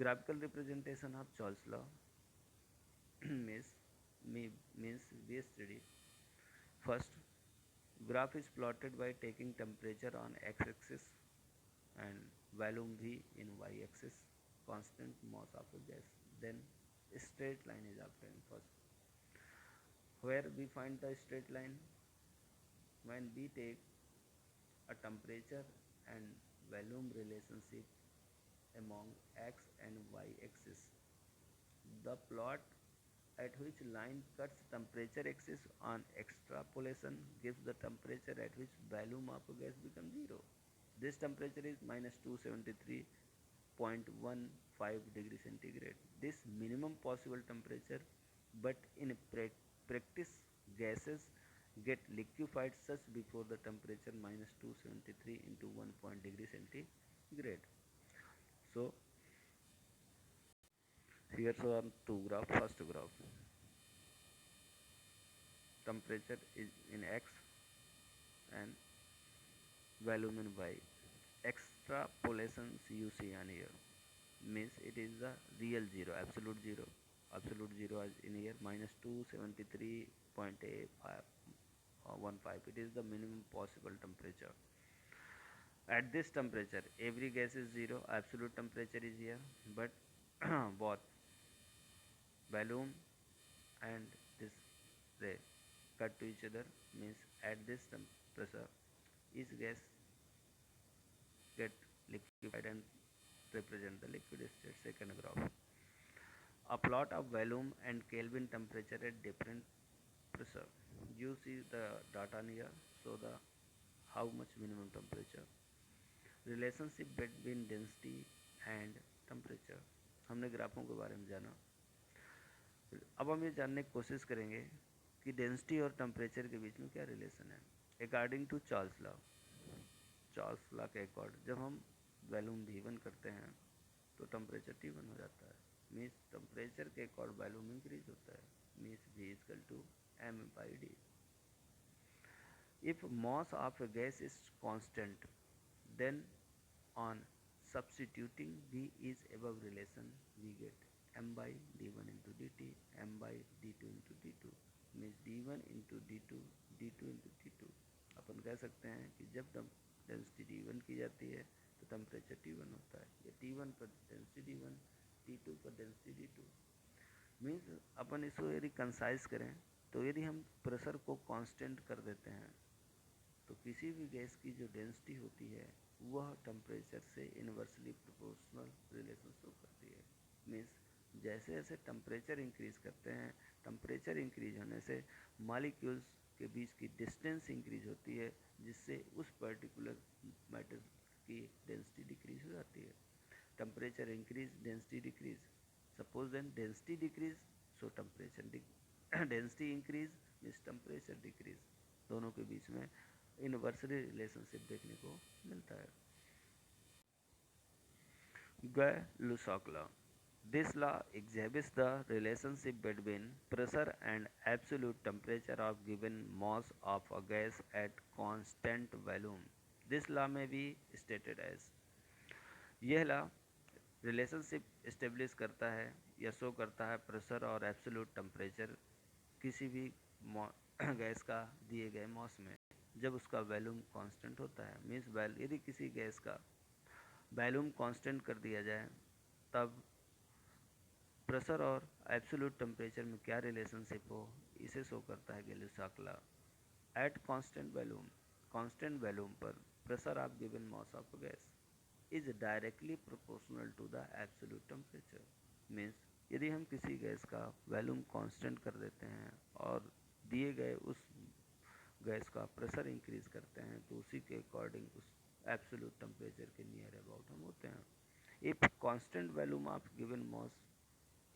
S1: graphical representation of Charles law means we study. First, graph is plotted by taking temperature on x-axis and volume V in y-axis, constant mass of a gas. Then a straight line is obtained first. Where we find the straight line? When we take a temperature and volume relationship among x and y axis. The plot at which line cuts temperature axis on extrapolation gives the temperature at which volume of a gas becomes 0. This temperature is minus 273.15 degree centigrade. This minimum possible temperature, but in practice gases get liquefied such before the temperature minus 273 into 1 point degree centigrade. So here so on two graph. First graph, temperature is in x and volume in y. Extrapolations you see on here means it is the real zero, absolute zero. Absolute zero is in here minus 273.15. It is the minimum possible temperature. At this temperature, every gas is zero. Absolute temperature is here, but both Volume and this ray cut to each other, means at this pressure each gas get liquefied and represent the liquid state. Second graph. A plot of volume and Kelvin temperature at different pressure. You see the data here, so the how much minimum temperature. Relationship between density and temperature. हमने ग्राफों के बारे में जाना. अब हम ये जानने की कोशिश करेंगे कि डेंसिटी और टेम्परेचर के बीच में क्या रिलेशन है. अकॉर्डिंग टू चार्ल्स लॉ के अकॉर्ड जब हम वॉल्यूम V1 करते हैं तो टेम्परेचर T1 हो जाता है. मीन्स टेम्परेचर के अकॉर्ड वॉल्यूम इंक्रीज होता है. Means V equal to m/d. If mass of a gas is constant, then on substituting V is above relation, we get m by d1 into dt, m by d2 into d2, means d1 into d2, d2 into d2. अपन कह सकते हैं कि जब density d1 की जाती है तो temperature T1 होता है. या T1 पर डेंसिटी d1, T2 पर डेंसिटी d2. मीन्स अपन इसको यदि कंसाइज करें तो यदि हम प्रेशर को कांस्टेंट कर देते हैं तो किसी भी गैस की जो डेंसिटी होती है वह टेम्परेचर से इन्वर्सली प्रोपोर्शनल रिलेशन शो करती है. मीन्स जैसे जैसे टेम्परेचर इंक्रीज करते हैं, टेम्परेचर इंक्रीज होने से मॉलिक्यूल्स के बीच की डिस्टेंस इंक्रीज होती है, जिससे उस पर्टिकुलर मैटर की डेंसिटी डिक्रीज हो जाती है. Temperature increase, density decrease. Suppose then density decrease, so temperature density increase means temperature decrease. दोनों के बीच में इनवर्सली रिलेशनशिप देखने को मिलता है. Gay-Lussac law. This law exhibits the relationship between pressure and absolute temperature of given mass of a gas at constant volume. This law may be stated as. यह law relationship establish करता है या show करता है pressure और absolute temperature किसी भी gas का दिए गए मॉस में जब उसका वॉल्यूम कांस्टेंट होता है. मीन्स यदि किसी गैस का वॉल्यूम कांस्टेंट कर दिया जाए तब प्रेशर और एब्सोल्यूट टेम्परेचर में क्या रिलेशनशिप हो, इसे शो करता है Gay Lussac law. At constant volume पर pressure of given mass of gas is directly proportional to the absolute temperature. Means यदि हम किसी गैस का वॉल्यूम कांस्टेंट कर देते हैं और दिए गए उस गैस का प्रेशर इंक्रीज करते हैं तो उसी के अकॉर्डिंग उस एब्सोल्यूट टेम्परेचर के नियर अबाउट हम होते हैं. If constant volume of given mass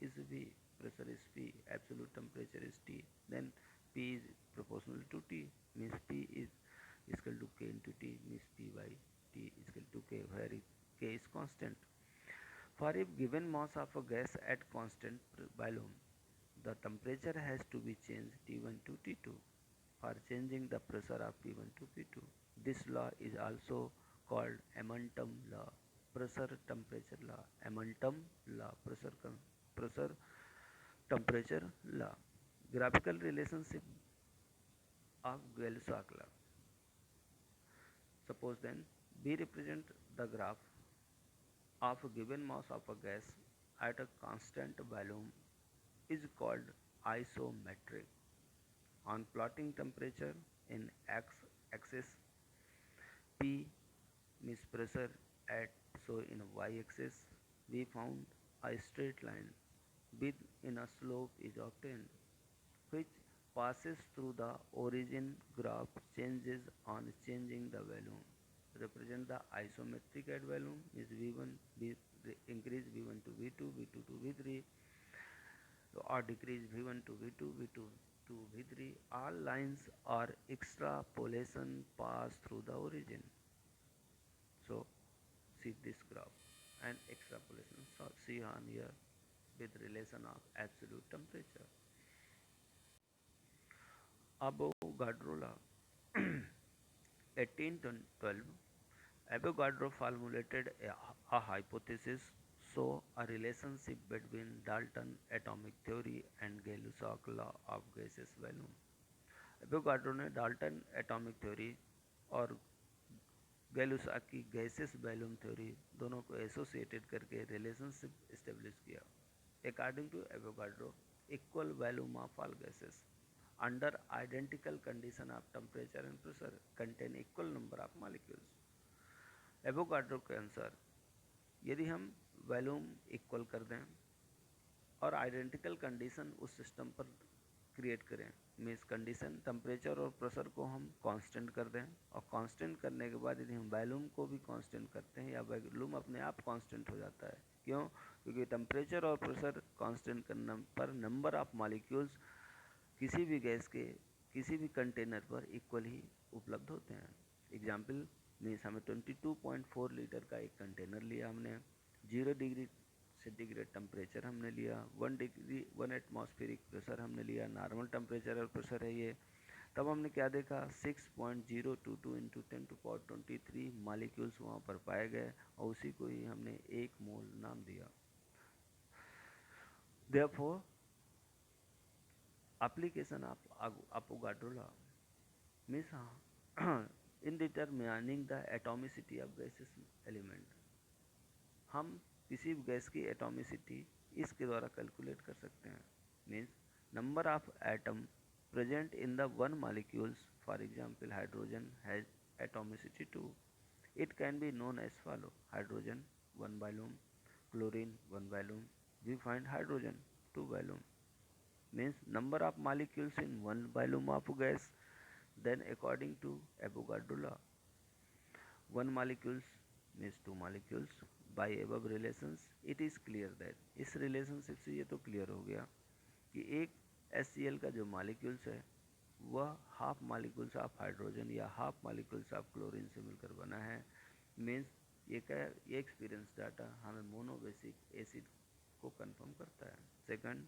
S1: is V, pressure is P, absolute temperature is T, then P is proportional to T, means P is equal to K into T, means P by T is equal to K, where K is constant. For if given mass of a gas at constant volume, the temperature has to be changed T1 to T2 for changing the pressure of P1 to P2. This law is also called Amentum law, pressure temperature law, Amentum law, pressure temperature law. Graphical relationship of Gay-Lussac law. Suppose then we represent the graph of a given mass of a gas at a constant volume is called isometric. On plotting temperature in x-axis, P means pressure at, so in y-axis we found a straight line with in a slope is obtained, which passes through the origin. Graph changes on changing the volume. Represent the isometric at volume is V1, increase V1 to V2, V2 to V3, or decrease V1 to V2, V2 to V3. All lines are extrapolation pass through the origin. So see this graph and extrapolation. So see on here with relation of absolute temperature. Avogadro law. 1812, Avogadro formulated a hypothesis show a relationship between Dalton atomic theory and Gay-Lussac law of gaseous volume. Avogadro ने Dalton atomic theory और गै-लुसाक की gases volume theory दोनों को associated करके relationship establish किया. According to Avogadro, equal volume of all gases under identical condition of temperature and pressure contain equal number of molecules. Avogadro के अनुसार यदि हम वॉल्यूम इक्वल कर दें और आइडेंटिकल कंडीशन उस सिस्टम पर क्रिएट करें, मीन्स कंडीशन टेम्परेचर और प्रेशर को हम कांस्टेंट कर दें, और कांस्टेंट करने के बाद यदि हम वॉल्यूम को भी कांस्टेंट करते हैं या वॉल्यूम अपने आप कांस्टेंट हो जाता है। क्यों? क्योंकि टेम्परेचर और प्रेशर कांस्टेंट करने पर नंबर ऑफ मॉलिक्यूल्स किसी भी गैस के किसी भी कंटेनर पर इक्वल ही उपलब्ध होते हैं। एग्जाम्पल मीन्स हमें 22.4 लीटर का एक कंटेनर लिया हमने, 0 डिग्री सेंटीग्रेड टेम्परेचर हमने लिया, 1 एटमॉस्फेरिक प्रेशर हमने लिया, नॉर्मल टेम्परेचर और प्रेशर है ये। तब हमने क्या देखा, 6.022 इंटू 10⁻23 मॉलिक्यूल्स वहाँ पर पाए गए और उसी को ही हमने 1 मोल नाम दिया। Therefore, application of Avogadro law means in determining the atomicity of gaseous element, हम किसी भी गैस की एटॉमिसिटी इसके द्वारा कैलकुलेट कर सकते हैं। Means number of atom present in the one molecules, for example hydrogen has atomicity 2, it can be known as follow: hydrogen 1 volume, chlorine 1 volume, we find hydrogen 2 volume. means number of molecules in one volume of gas. Then according to Avogadro law, one molecules means two molecules. By above relations it is clear that, इस relationship से ये तो clear हो गया कि एक HCl का जो molecules है वह हाफ molecules ऑफ हाइड्रोजन या हाफ molecules ऑफ क्लोरीन से मिलकर बना है। मीन्स ये क्या, ये एक्सपीरियंस डाटा हमें मोनोबेसिक एसिड को कंफर्म करता है। Second,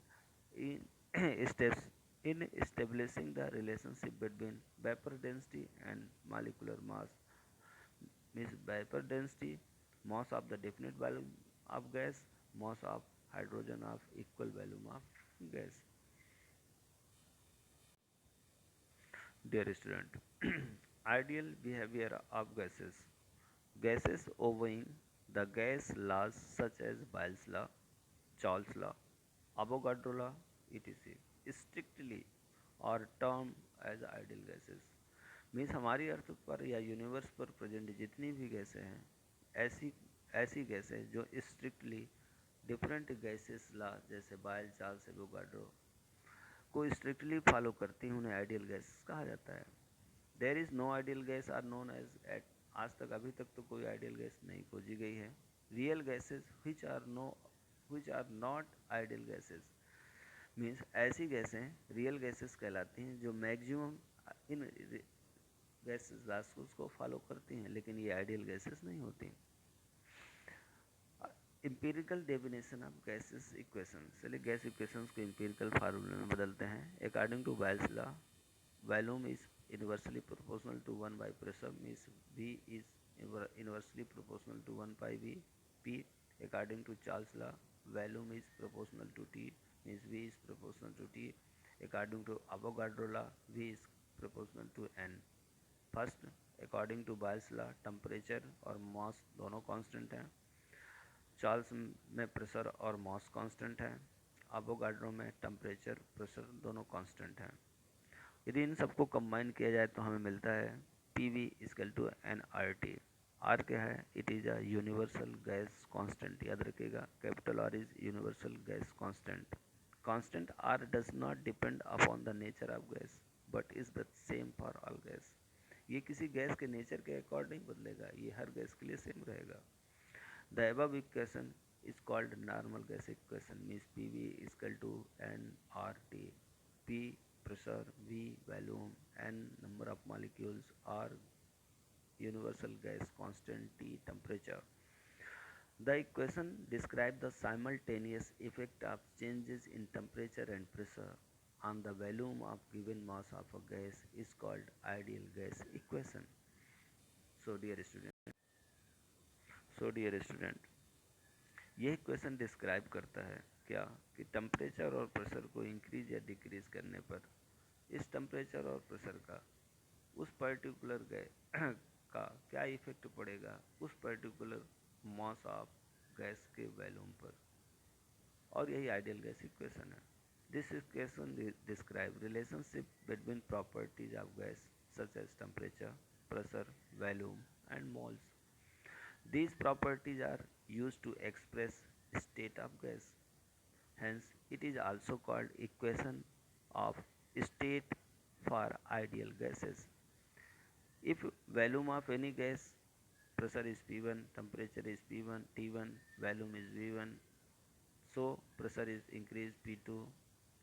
S1: in steps in establishing the relationship between vapor density and molecular mass, means vapor density, mass of the definite volume of gas, mass of hydrogen of equal volume of gas. Dear student, ideal behavior of gases. Gases obeying the gas laws such as Boyle's law, Charles law, Avogadro law, etc. strictly और term as ideal gases. Means हमारी earth पर या universe पर present जितनी भी गैसें हैं ऐसी ऐसी गैसें जो स्ट्रिक्टली डिफरेंट गैसेस ला जैसे बायल, चार्ल्स, एवोगाड्रो को स्ट्रिक्टली फॉलो करती हैं, उन्हें आइडियल गैस कहा जाता है। There is no ideal gas are known as at, आज तक अभी तक तो कोई आइडियल गैस नहीं खोजी गई है। Real gases which are not ideal gases, means ऐसी गैसें रियल गैसेस कहलाती हैं जो मैक्सिमम इन गैसेस लॉस को फॉलो करती हैं, लेकिन ये आइडियल गैसेस नहीं होती। Empirical definition of gases equation, चलिए गैस इक्वेशंस को एम्पिरिकल फार्मूले में बदलते हैं। According to Boyle's law, volume is inversely proportional to 1 by pressure, means V is inversely proportional to 1 by V P। According to Charles law, volume is proportional to T, means V is proportional to T. According to Avogadro law, V is proportional to N. First, according to Boyle's law, temperature और mass दोनों constant हैं। Charles में pressure और mass constant है। Avogadro में temperature, pressure दोनों constant हैं। यदि इन सबको कंबाइन किया जाए तो हमें मिलता है PV equal to nRT। R क्या है? It is a universal gas constant, याद रखिएगा, capital R is universal gas constant. Constant R does not depend upon the nature of gas but is the same for all gas. ये किसी gas के nature के according बदलेगा, ये हर gas के लिए सेम रहेगा। The above equation is called normal gas equation, means PV is equal to nRT. P pressure, V volume, N number of molecules, R universal gas constant, T temperature. The equation describes the simultaneous effect of changes in temperature and pressure on the volume of given mass of a gas is called ideal gas equation. So dear student, यह equation describe करता है क्या कि temperature और pressure को increase या decrease करने पर इस टेम्परेचर और प्रेशर का उस पर्टिकुलर का क्या इफेक्ट पड़ेगा उस पर्टिकुलर मास ऑफ गैस के वॉल्यूम पर। और यही आइडियल गैस इक्वेशन है. This equation describe relationship between properties of gas such as temperature, pressure, volume and moles. These properties are used to express state of gas. Hence, it is also called equation of state for ideal gases. If volume of any gas, pressure is P1, temperature is P1, T1, volume is V1, so pressure is increased P2,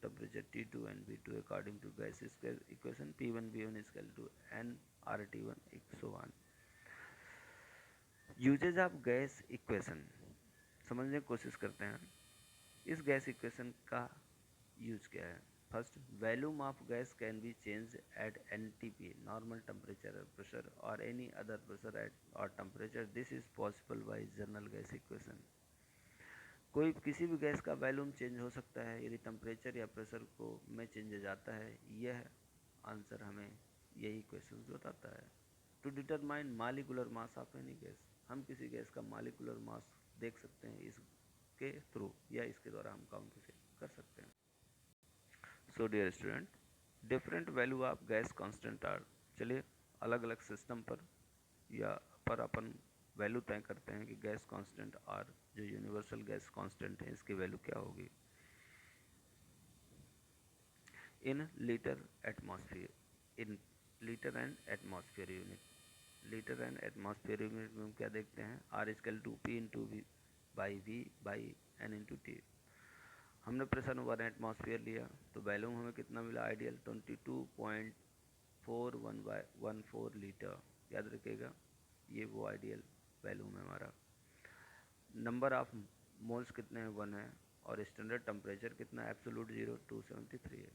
S1: temperature T2 and V2 according to gas equation P1 V1 is equal to N RT1 so on. Usages of gas equation समझने की कोशिश करते हैं. इस gas equation का use क्या है. First, volume of gas can be change at NTP normal temperature pressure और एनी अदर प्रेशर एट और temperature. This is possible by general gas equation. कोई किसी भी गैस का वॉल्यूम चेंज हो सकता है यदि टेम्परेचर या प्रेशर को में चेंज हो जाता है. यह आंसर हमें यही क्वेश्चन बताता है. To determine molecular mass of any gas, हम किसी गैस का मालिकुलर मास देख सकते हैं इसके थ्रू या इसके द्वारा हम काउंट कर सकते हैं. So dear student, different value of gas constant R. चलिए अलग अलग सिस्टम पर अपन वैल्यू तय करते हैं कि गैस कांस्टेंट आर जो यूनिवर्सल गैस कांस्टेंट है इसकी वैल्यू क्या होगी. In litre atmosphere, in litre and atmosphere unit. Litre and atmosphere unit में हम क्या देखते हैं. R equal to P into V by N into T. हमने प्रेशर ओवर एटमॉस्फेयर लिया तो वैल्यूम हमें कितना मिला आइडियल 22.4114 लीटर. याद रखिएगा ये वो आइडियल वैल्यूम है हमारा. नंबर ऑफ मोल्स कितने हैं 1 है और स्टैंडर्ड टेम्परेचर कितना एब्सोल्यूट 0 273 है.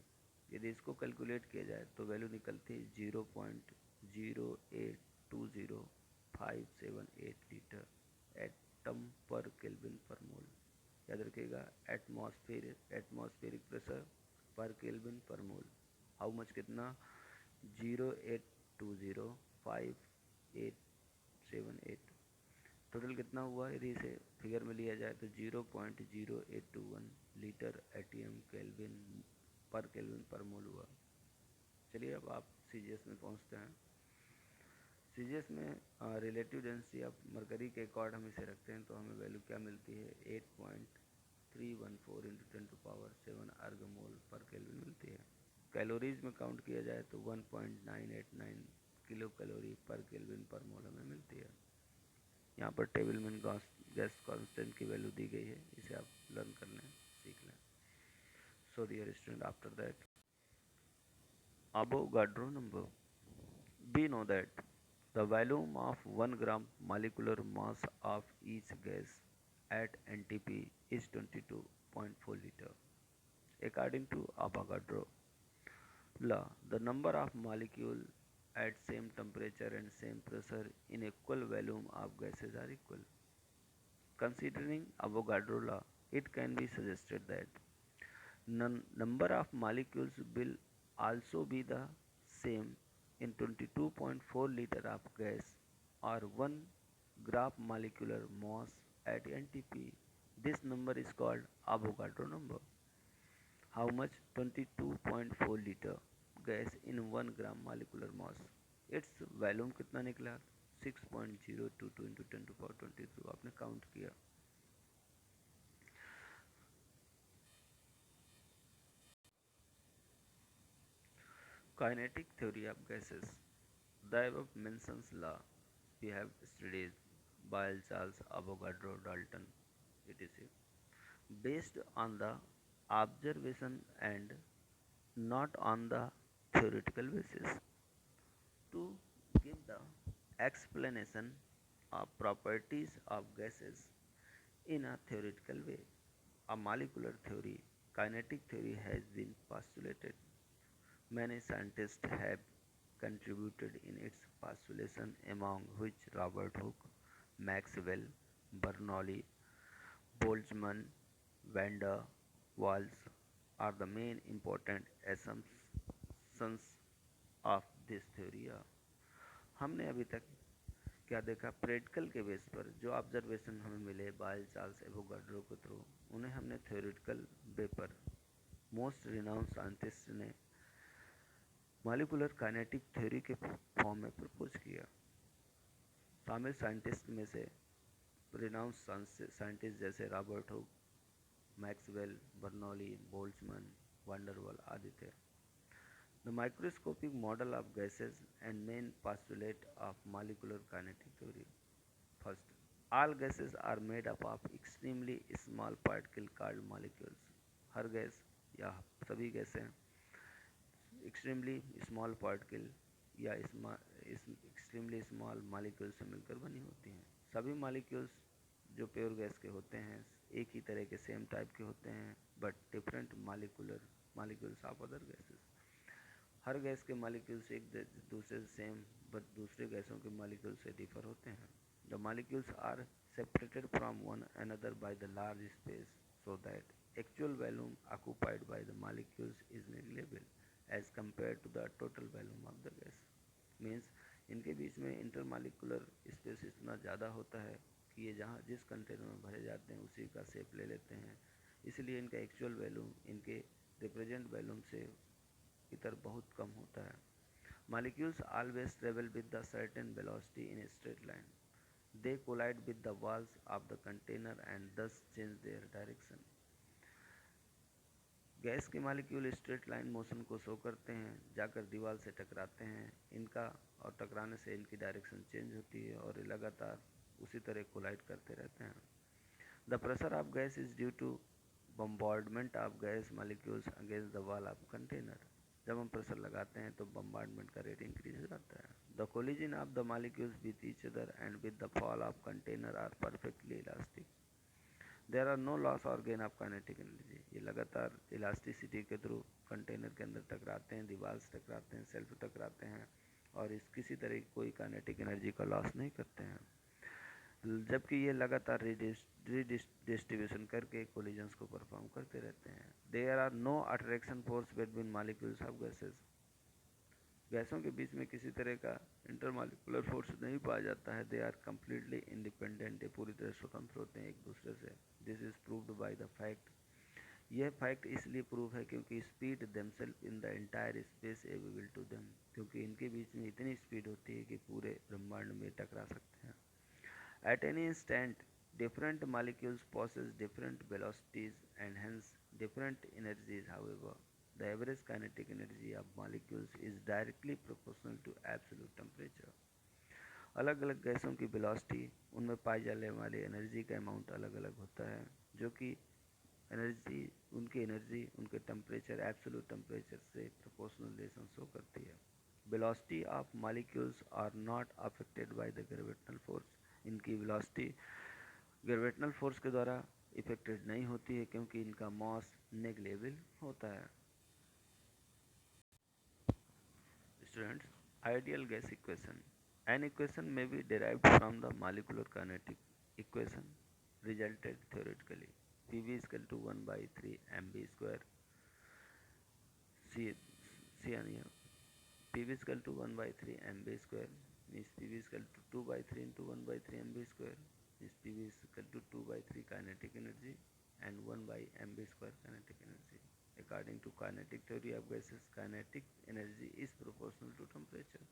S1: यदि इसको कैलकुलेट किया जाए तो वैल्यू निकलती है 0.0820578 लीटर एटम पर केल्विन पर मोल. याद रखिएगा एटमॉस्फेरिक प्रेशर पर केल्विन पर मोल. हाउ मच कितना 0.820578. टोटल कितना हुआ यदि इसे फिगर में लिया जाए तो 0.0821 लीटर एटीएम केल्विन पर मोल हुआ. चलिए अब आप सीजीएस में पहुंचते हैं. सीजीएस में रिलेटिव डेंसिटी ऑफ मरकरी के अकॉर्ड हम इसे रखते हैं तो हमें वैल्यू क्या मिलती है 8.314 इंटू 10⁷ अर्ग मोल पर केल्विन मिलती है. कैलोरीज में काउंट किया जाए तो 1.989 किलो कैलोरी पर केल्विन पर मोल हमें मिलती है. यहाँ पर टेबल में गैस कांस्टेंट की वैल्यू दी गई है, इसे आप लर्न कर लें, सीख लें. So dear student, after that Avogadro number. We know that the volume of 1 gram molecular mass of each gas at NTP is 22.4 liter. According to Avogadro law, the number of molecules at same temperature and same pressure in equal volume of gases are equal. Considering Avogadro law, it can be suggested that number of molecules will also be the same in 22.4 liter of gas or 1 gram molecular mass at NTP. This number is called Avogadro number. How much? 22.4 liter gas in 1 gram molecular mass. Its volume कितना निकला 6.022 into 10⁻23. आपने count किया. Kinetic theory of gases. The above mentions law we have studied by Charles Avogadro, Dalton, etc. based on the observation and not on the theoretical basis. To give the explanation of properties of gases in a theoretical way, a molecular theory, kinetic theory has been postulated. Many scientists have contributed in its postulation, among which Robert Hooke, Maxwell, Bernoulli, Boltzmann, van der Waals are the main important assumptions of this theory. हमने अभी तक क्या देखा, practical के base पर जो observation हमें मिले बायल चार्ल्स एवोगाड्रो के थ्रू, उन्हें हमने थ्योरेटिकल वे पर मोस्ट रिनाउंड साइंटिस्ट ने मॉलिक्यूलर काइनेटिक थ्योरी के फॉर्म में प्रपोज किया। शामिल साइंटिस्ट में से रिनाउंड साइंटिस्ट जैसे Robert Hooke, Maxwell, Bernoulli, Boltzmann, van der Waals आदि थे। The microscopic model of gases and main postulate of molecular kinetic theory. First, all gases are made up of extremely small particle called molecules. Her gas या सभी गैसें extremely small particle या extremely small molecule से मिलकर बनी होती हैं। सभी मॉलिक्यूल्स जो प्योर गैस के होते हैं एक ही तरह के सेम टाइप के होते हैं, but different molecules of other gases. Her gas के मॉलिक्यूल्स एक दूसरे से सेम बट दूसरे गैसों के मॉलिक्यूल से डिफर होते हैं। The molecules are separated from one another by the large space so that actual volume occupied by the molecules is negligible as compare to the total volume of the gas. Means इनके बीच में intermolecular space इतना ज़्यादा होता है कि ये जहाँ जिस कंटेनर में भरे जाते हैं उसी का शेप ले लेते हैं, इसलिए इनका एक्चुअल वॉल्यूम इनके रिप्रेजेंट वॉल्यूम से इतर बहुत कम होता है। Molecules always travel with the certain velocity in a straight line. They collide with the walls of the container and thus change their direction. Gas के मॉलिक्यूल स्ट्रेट लाइन मोशन को show करते हैं, जाकर दीवार से टकराते हैं, इनका और टकराने से इनकी डायरेक्शन चेंज होती है और लगातार उसी तरह कोलाइड करते रहते हैं। The pressure of gas is due to bombardment of gas molecules against the wall of container. जब हम प्रेशर लगाते हैं तो बम्बार्डमेंट का रेट इंक्रीज हो जाता है। The collision of the molecules with each other and with the fall of container are perfectly elastic. There are no loss और गेन ऑफ काइनेटिक एनर्जी। ये लगातार इलास्टिसिटी के थ्रू कंटेनर के अंदर टकराते हैं, दीवार से टकराते हैं, सेल्फ टकराते हैं और इस किसी तरह की कोई काइनेटिक एनर्जी का लॉस नहीं करते हैं, जबकि ये लगातार डिस्ट्रीब्यूशन करके कोलिजन्स को परफॉर्म करते रहते हैं। There are no attraction force between molecules of gases. गैसों के बीच में किसी तरह का इंटरमॉलिक्यूलर फोर्स नहीं पाया जाता है। दे आर कम्प्लीटली इंडिपेंडेंट, पूरी तरह स्वतंत्र होते हैं एक दूसरे से। This is proved by the fact. यह फैक्ट इसलिए प्रूव है क्योंकि speed themselves in the entire space available to them, क्योंकि इनके बीच में इतनी स्पीड होती है कि पूरे ब्रह्मांड में टकरा सकते हैं। At any instant, different molecules possess different velocities and hence different energies. However, the average kinetic energy of molecules is directly proportional to absolute temperature. अलग अलग गैसों की वेलोसिटी, उनमें पाई जाने वाली एनर्जी का अमाउंट अलग अलग होता है, जो कि एनर्जी उनके टेम्परेचर एब्सोल्यूट टेम्परेचर से प्रोपोर्शनल रिलेशन शो करती है। Velocity of molecules are not affected by the gravitational force. इनकी वेलोसिटी ग्रेविटेशनल फोर्स के द्वारा इफेक्टेड नहीं होती है क्योंकि इनका मॉस नेग्लिजिबल होता है। Students, ideal gas equation. An equation में B derived from the molecular kinetic equation resulted theoretically. PV is equal to 1 by 3 mv square. See here. PV is equal to 1 by 3 mv square means PV is equal to 2 by 3 into 1 by 3 mv square means PV is equal to 2 by 3 kinetic energy and 1 by mv square kinetic energy. According to kinetic theory of gases, kinetic energy is proportional to temperature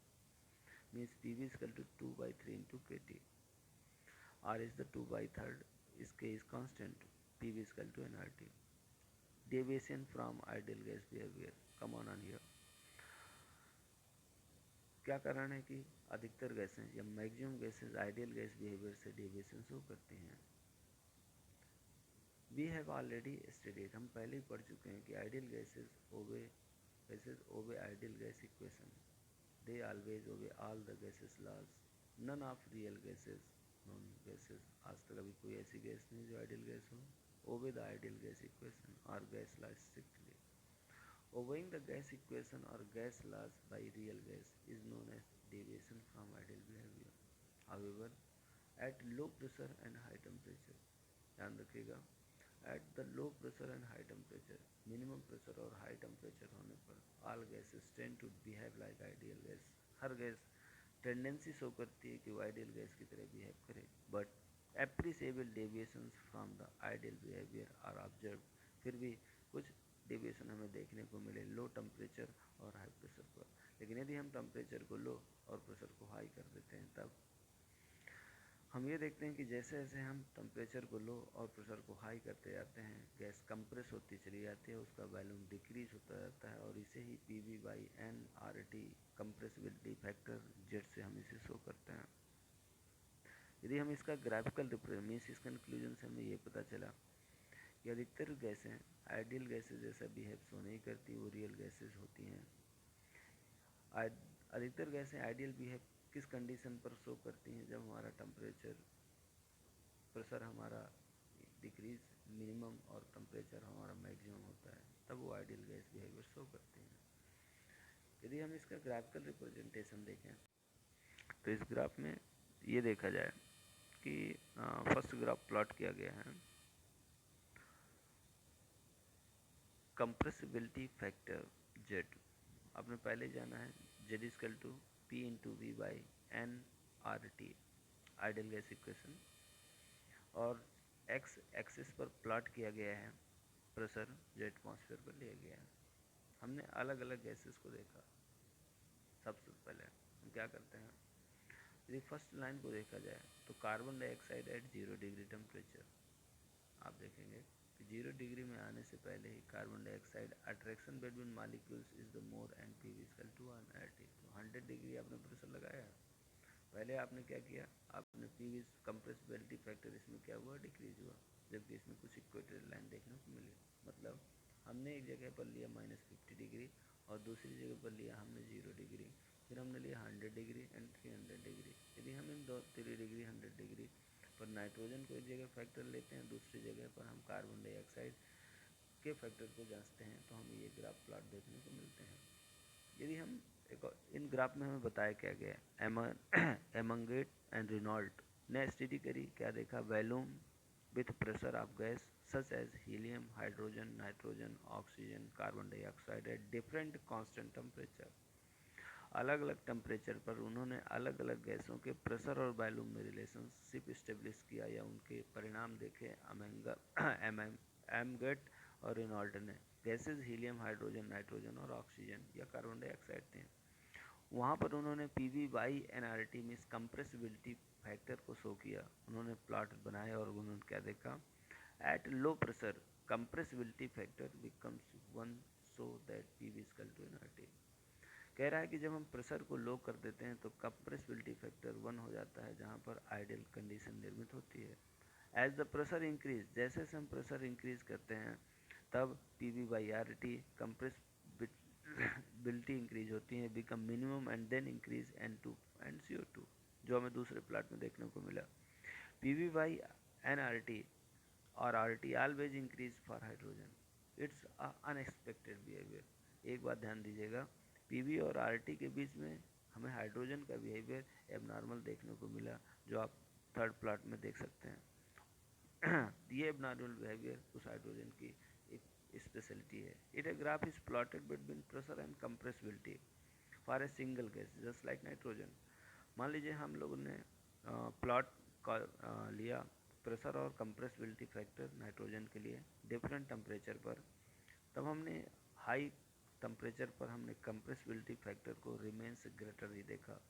S1: means PV is equal to 2 by 3 into kT. R is the 2 by 3rd is K is constant. PV is equal to nRT. Deviation from ideal gas behavior. Come on here. क्या कारण है कि अधिकतर गैसें या maximum gases ideal gas behaviour से deviation show करती हैं? वी हैव ऑलरेडी स्टडीड, हम पहले ही पढ़ चुके हैं कि ideal gases obey ideal gas equation. They always obey all the gases laws. None of real gases non gases, आज तक अभी कोई ऐसी गैस नहीं जो आइडियल गैस हो, obey the ideal gas equation और gas law strictly. Obeying the gas equation or gas laws by real gas is known as deviation from ideal behavior. However, at low pressure and high temperature, ध्यान रखिएगा, at the low pressure and high temperature, minimum pressure और high temperature होने पर all gases tend to behave like ideal gas. Her gas tendency show करती है कि वो ideal gas की तरह बिहेव करे, but appreciable deviations from the ideal behaviour are observe. फिर भी कुछ डेविएशन हमें देखने को मिले लो टेम्परेचर और हाई प्रेशर पर। लेकिन यदि हम टेम्परेचर को लो और प्रेशर को हाई कर देते हैं, तब हम ये देखते हैं कि जैसे जैसे हम टेम्परेचर को लो और प्रेशर को हाई करते जाते हैं, गैस कंप्रेस होती चली जाती है, उसका वॉल्यूम डिक्रीज होता जाता है, और इसे ही PV/N/RT कंप्रेसिबिलिटी फैक्टर जेड से हम इसे शो करते हैं। यदि हम इसका ग्राफिकल मीन्स इस कंक्लूजन से हमें ये पता चला कि अधिकतर गैसें आइडियल गैसेज जैसा बिहेव शो नहीं करती, वो रियल गैसेज होती हैं। अधिकतर गैसें आइडियल बिहेव किस कंडीशन पर शो करती हैं? जब हमारा टेम्परेचर प्रेशर हमारा डिक्रीज मिनिमम और टेम्परेचर हमारा मैक्सिमम होता है, तब वो आइडियल गैस बिहेवियर शो करती हैं। यदि हम इसका ग्राफिकल रिप्रेजेंटेशन देखें तो इस ग्राफ में ये देखा जाए कि फर्स्ट ग्राफ प्लॉट किया गया है कंप्रेसिबिलिटी फैक्टर जेड। आपने पहले जाना है Z equal to P/V/N/RT ideal gas equation, और एक्स एक्सिस पर प्लॉट किया गया है प्रेशर जो एटमॉस्फेयर पर लिया गया है। हमने अलग अलग गैसेस को देखा। सबसे पहले हम क्या करते हैं, यदि फर्स्ट लाइन को देखा जाए तो carbon dioxide at 0 degree temperature, आप देखेंगे कि 0 डिग्री में आने से पहले ही carbon dioxide attraction between molecules is the more and PV equal to 180। तो 100 डिग्री आपने प्रेशर लगाया, पहले आपने क्या किया, आपने PV कंप्रेसिबिलिटी फैक्टर इसमें क्या हुआ, डिक्रीज हुआ, जबकि इसमें कुछ इक्वेटोरियल लाइन देखने को मिली। मतलब हमने एक जगह पर लिया -50 डिग्री और दूसरी जगह पर लिया हमने 0 डिग्री, फिर हमने लिया 100 डिग्री एंड 300 डिग्री। यदि हम इन 3 डिग्री 100 डिग्री पर नाइट्रोजन को एक जगह फैक्टर लेते हैं, दूसरी जगह पर हम कार्बन डाइऑक्साइड के फैक्टर को जांचते हैं, तो हमें ये ग्राफ प्लॉट देखने को मिलते हैं। यदि हम इन ग्राफ में हमें बताया क्या गया, एमंगेट एंड रिनॉल्ट ने स्टडी करी, क्या देखा, volume with pressure of gas such as helium, hydrogen, nitrogen, oxygen, carbon dioxide at different constant temperature. अलग अलग टेम्परेचर पर उन्होंने अलग अलग गैसों के प्रेशर और वॉल्यूम में रिलेशनशिप इस्टेब्लिश किया या उनके परिणाम देखे। एमगेट और रिनॉल्ट ने गैसेज हीलियम, हाइड्रोजन, नाइट्रोजन और ऑक्सीजन या कार्बन डाइऑक्साइड थे। वहाँ पर उन्होंने PV/NRT मीन्स कंप्रेसिबिलिटी फैक्टर को शो किया। उन्होंने प्लॉट बनाया और उन्होंने क्या देखा, at low pressure compressibility factor becomes 1 so that PV equal to NRT। कह रहा है कि जब हम प्रेशर को लो कर देते हैं तो कंप्रेसिबिलिटी फैक्टर 1 हो जाता है, जहाँ पर आइडियल कंडीशन निर्मित होती है। एज द प्रेशर इंक्रीज, जैसे जैसे हम प्रेशर इंक्रीज करते हैं तब PV/RT कंप्रेसिबिलिटी इंक्रीज होती है, become minimum and then increase N2 and CO2, जो हमें दूसरे प्लॉट में देखने को मिला। PV/NRT और RT always increase for hydrogen, it's unexpected behaviour. एक बात ध्यान दीजिएगा, PV और RT के बीच में हमें हाइड्रोजन का बिहेवियर एबनॉर्मल देखने को मिला, जो आप थर्ड प्लॉट में देख सकते हैं। ये एबनॉर्मल बिहेवियर उस हाइड्रोजन की एक स्पेशलिटी है। It a graph is plotted between pressure and compressibility for a single gas just like nitrogen. मान लीजिए हम लोगों ने प्लॉट लिया प्रेशर और कंप्रेसिबिलिटी फैक्टर नाइट्रोजन के लिए डिफरेंट टेम्परेचर पर, तब हमने हाई टेम्परेचर पर हमने कंप्रेसिबिलिटी फैक्टर को रिमेन्स ग्रेटर ही देखा।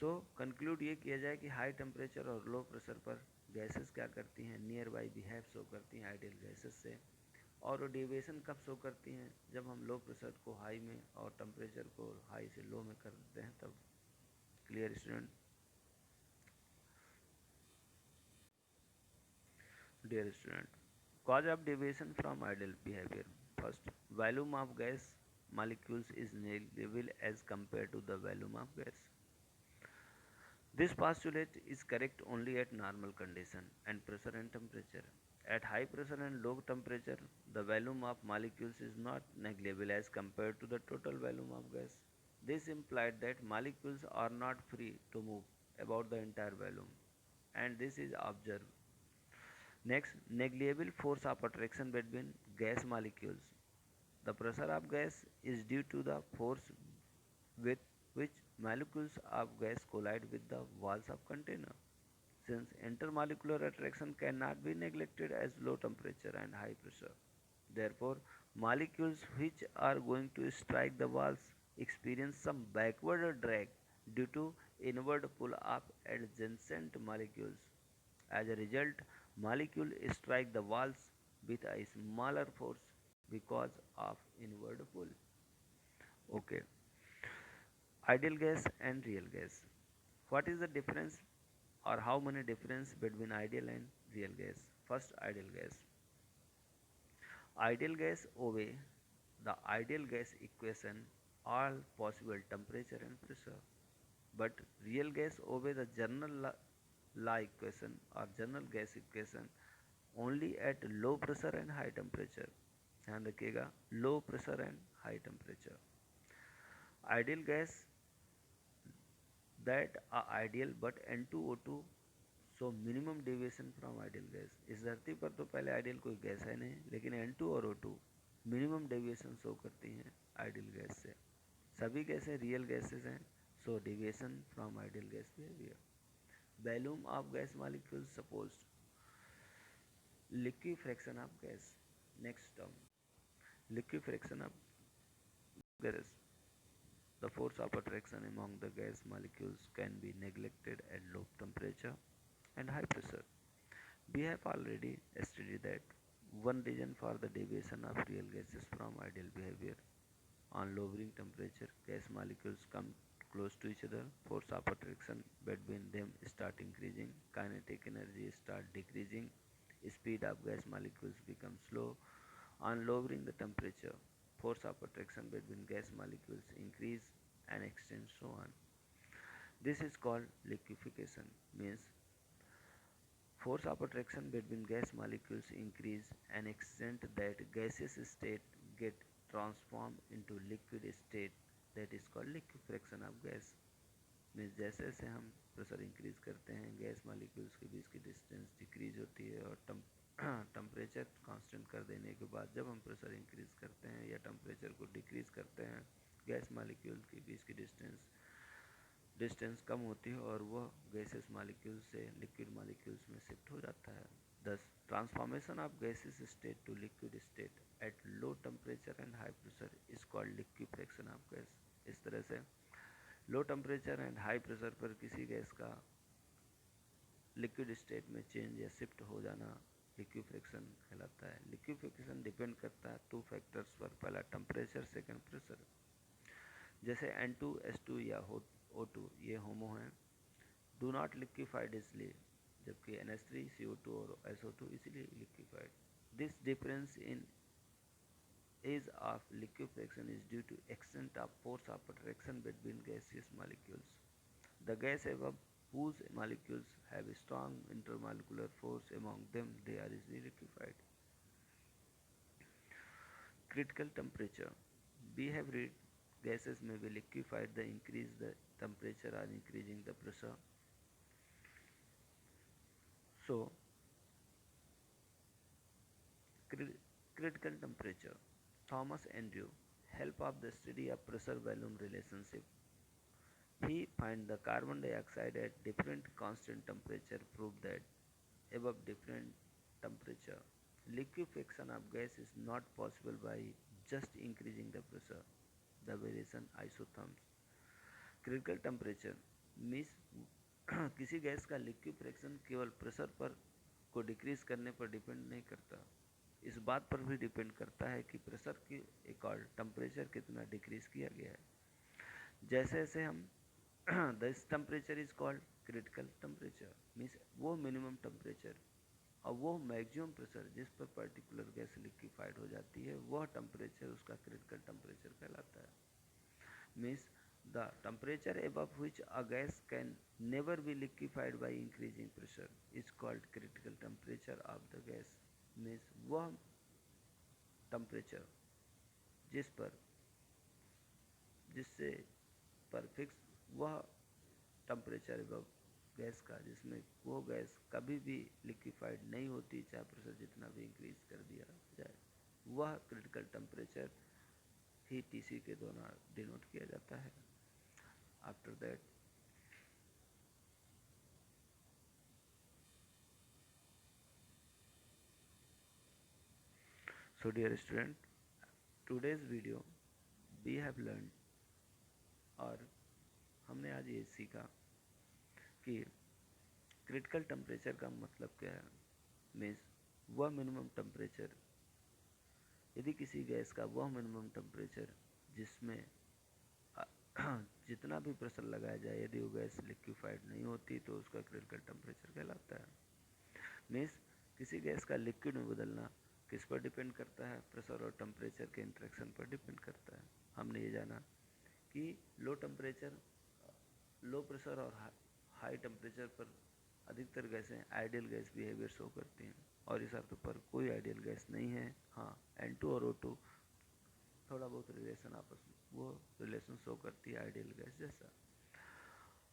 S1: सो कंक्लूड ये किया जाए कि हाई टेम्परेचर और लो प्रेशर पर गैसेस क्या करती हैं, नियर बाई बिहेव शो करती हैं आइडियल गैसेस से। और वो डेविएशन कब शो करती हैं, जब हम लो प्रेशर को हाई में और टेम्परेचर को हाई से लो में कर देते हैं तब। Clear student? Dear student, cause of deviation from ideal behavior. First, volume of gas molecules is negligible as compared to the volume of gas. This postulate is correct only at normal condition and pressure and temperature. At high pressure and low temperature, the volume of molecules is not negligible as compared to the total volume of gas. This implied that molecules are not free to move about the entire volume, and this is observed. Next, negligible force of attraction between gas molecules. The pressure of gas is due to the force with which molecules of gas collide with the walls of container. Since intermolecular attraction cannot be neglected as low temperature and high pressure, therefore molecules which are going to strike the walls experience some backward drag due to inward pull of adjacent molecules. As a result, molecules strike the walls with a smaller force because of inward pull. Okay, ideal gas and real gas. What is the difference or how many difference between ideal and real gas? First, ideal gas. Ideal gas obey the ideal gas equation all possible temperature and pressure, but real gas obey the general law equation or general gas equation only at low pressure and high temperature. ध्यान रखिएगा, low pressure and high temperature. Ideal gas that are ideal but N2O2 so minimum deviation from ideal gas. इस धरती पर तो पहले ideal कोई gas है नहीं, लेकिन N2 और O2 मिनिमम डेविएशन शो करती हैं आइडियल गैस से. सभी गैसें रियल गैसेस हैं, so deviation from ideal gas behaviour. Volume of gas molecule suppose liquefaction of gas. Next term liquefaction of gas. The force of attraction among the gas molecules can be neglected at low temperature and high pressure. We have already studied that one reason for the deviation of real gases from ideal behavior. On lowering temperature, gas molecules come close to each other. Force of attraction between them start increasing. Kinetic energy start decreasing. Speed of gas molecules becomes slow. On lowering the temperature, force of attraction between gas molecules increase and extend so on. This is called liquefaction. Means force of attraction between gas molecules increase and extent that gaseous state get transformed into liquid state, that is called liquefaction of gas. Means जैसे जैसे हम pressure increase करते हैं gas molecules के बीच की distance decrease होती है, और टेम्परेचर कांस्टेंट कर देने के बाद जब हम प्रेशर इंक्रीज करते हैं या टेम्परेचर को डिक्रीज करते हैं, गैस मॉलिक्यूल के बीच की डिस्टेंस कम होती है और वह गैसेस मॉलिक्यूल से लिक्विड मॉलिक्यूल्स में शिफ्ट हो जाता है. This transformation of gases state to liquid state at low temperature and high pressure is called liquefaction of gas. इस तरह से low temperature and high pressure पर किसी गैस का लिक्विड स्टेट में चेंज या शिफ्ट हो जाना लिक्विफेक्शन कहलाता है. लिक्विफेक्शन डिपेंड करता है टू फैक्टर्स पर. पहला टेम्परेचर, सेकंड प्रेशर. जैसे N2S2 या O2 ये होमो हैं, डू नॉट लिक्विफाइड इसलिए, जबकि NH3 CO2 और SO2 इसलिए liquefied. This difference in as of liquefaction is due to extent of force of attraction between gaseous molecules. The gas above whose molecules have a strong intermolecular force among them, they are easily liquefied. Critical temperature. We have read gases may be liquefied the increase the temperature or increasing the pressure. So, critical temperature. Thomas Andrew, help of the study of pressure volume relationship. He find the carbon dioxide at different constant temperature proved that above different temperature, liquefaction of gas is not possible by just increasing the pressure. The variation isotherms. Critical temperature means किसी gas का liquefaction केवल pressure पर को decrease करने पर depend नहीं करता, इस बात पर भी डिपेंड करता है कि प्रेशर के अकॉर्ड टेम्परेचर कितना डिक्रीज किया गया है. जैसे जैसे हम this temperature is called critical temperature. Means वो मिनिमम टेम्परेचर और वो मैक्सिमम प्रेशर जिस पर पर्टिकुलर गैस लिक्विफाइड हो जाती है, वह टेम्परेचर उसका क्रिटिकल टेम्परेचर कहलाता है. Means the temperature above which a gas can never be liquefied by increasing pressure is called critical temperature of the gas. Means वह temperature जिससे पर फिक्स वह टेम्परेचर above गैस का जिसमें वो गैस कभी भी लिक्विफाइड नहीं होती, चाहे प्रेशर जितना भी इंक्रीज कर दिया जाए, वह क्रिटिकल टेम्परेचर ही TC के द्वारा डिनोट किया जाता है. After So dear student, today's video we have learned, और हमने आज ये सीखा कि क्रिटिकल टेम्परेचर का मतलब क्या है। मीन्स वह मिनिमम टेम्परेचर, यदि किसी गैस का वह मिनिमम टेम्परेचर जिसमें जितना भी प्रेशर लगाया जाए, यदि वो गैस लिक्विफाइड नहीं होती तो उसका क्रिटिकल टेम्परेचर कहलाता है। मीन्स किसी गैस का लिक्विड में बदलना किस पर डिपेंड करता है? प्रेशर और टेम्परेचर के इंटरेक्शन पर डिपेंड करता है। हमने ये जाना कि लो टेम्परेचर, लो प्रेशर और हाई टेम्परेचर पर अधिकतर गैसें आइडियल गैस बिहेवियर शो करती हैं, और इस अर्थ पर कोई आइडियल गैस नहीं है। हाँ, N2 और O2 थोड़ा बहुत रिलेशन आपस में, वो रिलेशन शो करती है आइडियल गैस जैसा।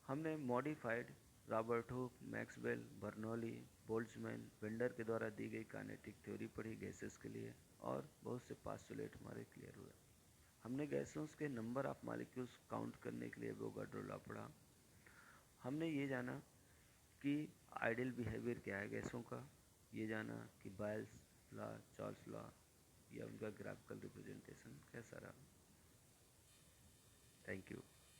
S1: हमने modified Robert Hooke, Maxwell, Bernoulli, Boltzmann, vendor के द्वारा दी गई काइनेटिक थ्योरी पढ़ी गैसेस के लिए, और बहुत से पास्टुलेट हमारे क्लियर हुए। हमने गैसों के नंबर ऑफ मॉलिक्यूल्स काउंट करने के लिए एवोगाड्रो लॉ पढ़ा। हमने ये जाना कि आइडियल बिहेवियर क्या है गैसों का, ये जाना कि बायल्स लॉ, चार्ल्स लॉ या उनका ग्राफिकल रिप्रेजेंटेशन कैसा रहा। Thank you.